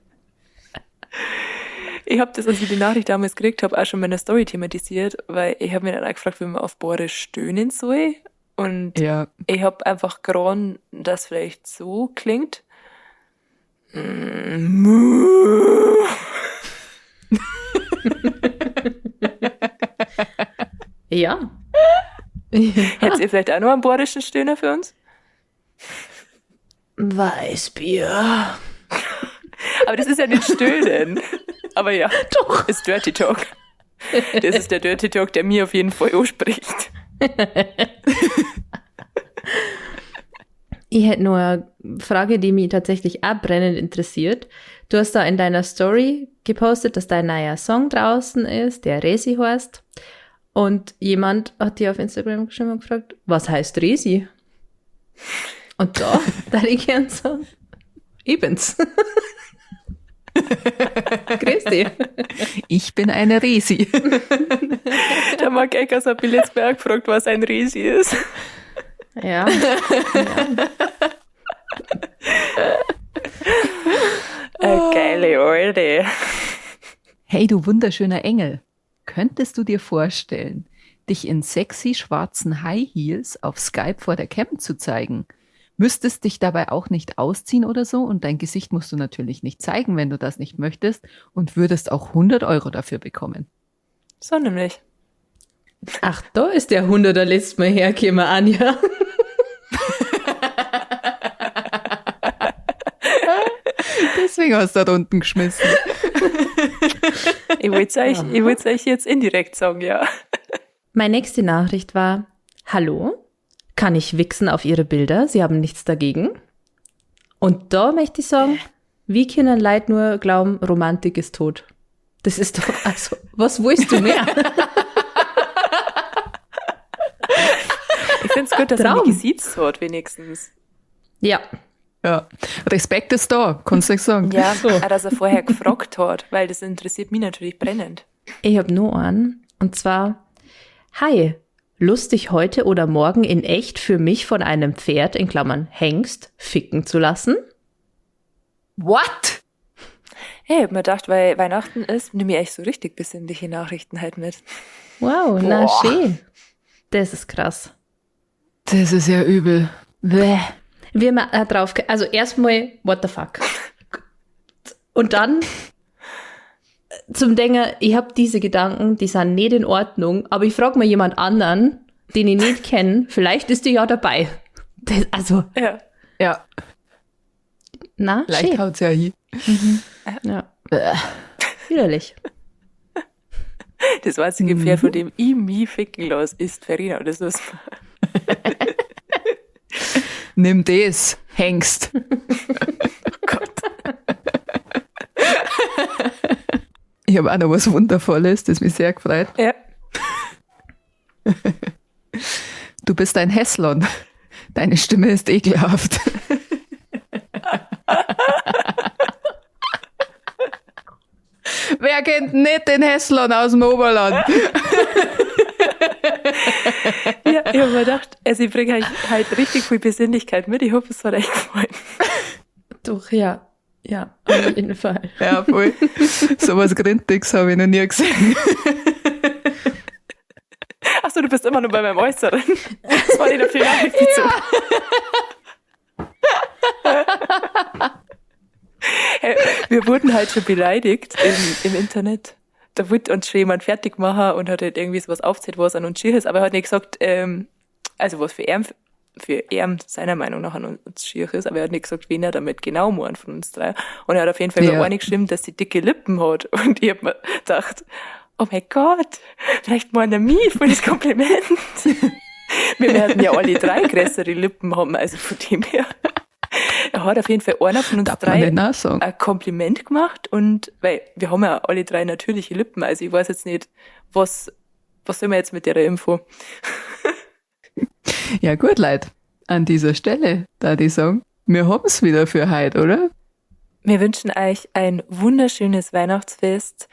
Ich habe das, als ich die Nachricht damals gekriegt habe, auch schon in meiner Story thematisiert, weil ich habe mich dann auch gefragt, wie man auf Bayerisch stöhnen soll. Und Ja. ich habe einfach geraten, dass vielleicht so klingt. Ja. Hättet ihr vielleicht auch noch einen bayerischen Stöhner für uns? Weißbier. Aber das ist ja nicht Stöhnen. Aber ja, doch. Ist Dirty Talk. Das ist der Dirty Talk, der mir auf jeden Fall anspricht. Ich hätte nur eine Frage, die mich tatsächlich auch brennend interessiert. Du hast da in deiner Story gepostet, dass dein neuer Song draußen ist, der Resi heißt. Und jemand hat dir auf Instagram geschrieben und gefragt, was heißt Resi? Und da ich gern sagen, ich bin's. Grüß dich. Ich bin eine Resi. Der Marc Eckers hat mich letztes Mal auch gefragt, was ein Resi ist. Ja. Geile Alte. Hey, du wunderschöner Engel. Könntest du dir vorstellen, dich in sexy schwarzen High Heels auf Skype vor der Cam zu zeigen? Müsstest dich dabei auch nicht ausziehen oder so und dein Gesicht musst du natürlich nicht zeigen, wenn du das nicht möchtest und würdest auch 100 € dafür bekommen. So nämlich. Ach, da ist der 100er letztes Mal hergekommen, Anja. Deswegen hast du da unten geschmissen. Ich wollte euch jetzt indirekt sagen, ja. Meine nächste Nachricht war, hallo, kann ich wichsen auf Ihre Bilder? Sie haben nichts dagegen. Und da möchte ich sagen, wie können Leute nur glauben, Romantik ist tot? Das ist doch, also, was willst du mehr? Ich finde es gut, dass er mich gesiezt hat, wenigstens. Ja, Ja, Respekt ist da, kannst du nicht sagen. Ja, auch dass er vorher gefragt hat, weil das interessiert mich natürlich brennend. Ich hab nur einen. Und zwar, hi, lustig heute oder morgen in echt für mich von einem Pferd, in Klammern Hengst, ficken zu lassen? What? Hey, ich hab mir gedacht, weil Weihnachten ist, nehme ich echt so richtig besinnliche Nachrichten halt mit. Wow, na schön. Das ist krass. Das ist ja übel. Bäh. Wie man drauf, also erstmal, what the fuck? Und dann zum Denken, ich habe diese Gedanken, die sind nicht in Ordnung, aber ich frage mal jemand anderen, den ich nicht kenne, vielleicht ist die ja dabei. Das, also, Ja. na, Vielleicht schön. haut's ja hin. Ja, Bäh. widerlich. Das einzige Pferd, von dem ich mich ficken lasse, ist Verena. Und das ist Nimm das, Hengst. Ich habe auch noch was Wundervolles, das mich sehr gefreut. ja. Du bist ein Hässlon. Deine Stimme ist ekelhaft. Wer kennt nicht den Hässlon aus dem Oberland? Ja, ich habe mir gedacht, also ich bringe halt richtig viel Besinnlichkeit mit. Ich hoffe, es hat euch gefallen. Doch, ja. Ja, auf jeden Fall. Ja, voll. So was Grintiges habe ich noch nie gesehen. Achso, du bist immer nur bei meinem Äußeren. Das war nicht auf die Nachricht bezogen. Hey, wir wurden halt schon beleidigt im Internet. Da wollte uns schon jemand fertig machen und hat halt irgendwie sowas aufgezählt, was an uns schier ist, aber er hat nicht gesagt, also was für er seiner Meinung nach an uns schier ist, aber er hat nicht gesagt, wen er damit genau meint von uns drei. Und er hat auf jeden Fall über eine geschrieben, dass sie dicke Lippen hat. Und ich hab mir gedacht, oh mein Gott, vielleicht meint er mich für das Kompliment. Wir werden ja alle drei größere Lippen haben, also von dem her. Er hat auf jeden Fall einer von uns Darf man drei nicht auch sagen. ein Kompliment gemacht und, weil wir haben ja alle drei natürliche Lippen, also ich weiß jetzt nicht, was soll man jetzt mit der Info? Ja gut, Leute. An dieser Stelle, da die sagen, wir haben's wieder für heute, oder? Wir wünschen euch ein wunderschönes Weihnachtsfest.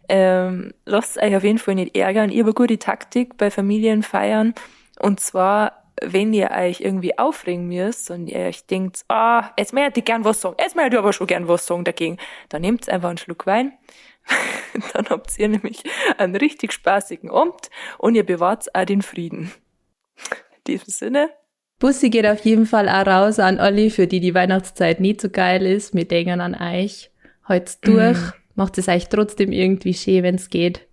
Lasst euch auf jeden Fall nicht ärgern. Ich habe eine gute Taktik bei Familienfeiern. Und zwar, wenn ihr euch irgendwie aufregen müsst und ihr euch denkt, jetzt möchte ich gern was sagen, jetzt möchte ich aber schon gern was sagen dagegen, dann nehmt einfach einen Schluck Wein. Dann habt ihr nämlich einen richtig spaßigen Abend und ihr bewahrt auch den Frieden. In diesem Sinne. Bussi geht auf jeden Fall auch raus an alle, für die Weihnachtszeit nicht so geil ist. Wir denken an euch. Halt's durch. Macht es euch trotzdem irgendwie schön, wenn's geht.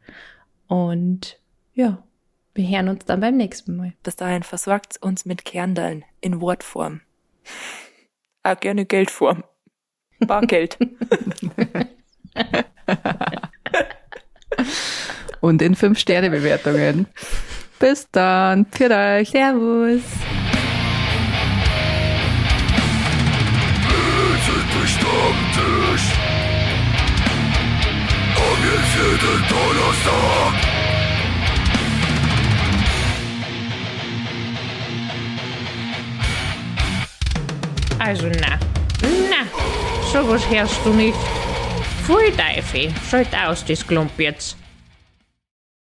Und ja, wir hören uns dann beim nächsten Mal. Bis dahin versorgt uns mit Kerndallen in Wortform. Auch gerne Geldform. Bargeld. Und in 5-Sterne-Bewertungen. Bis dann. Für euch. Servus. Stammtisch. Am jeden Donnerstag. Also na, sowas hörst du nicht. Voll Teufel, schalt aus das Klump jetzt.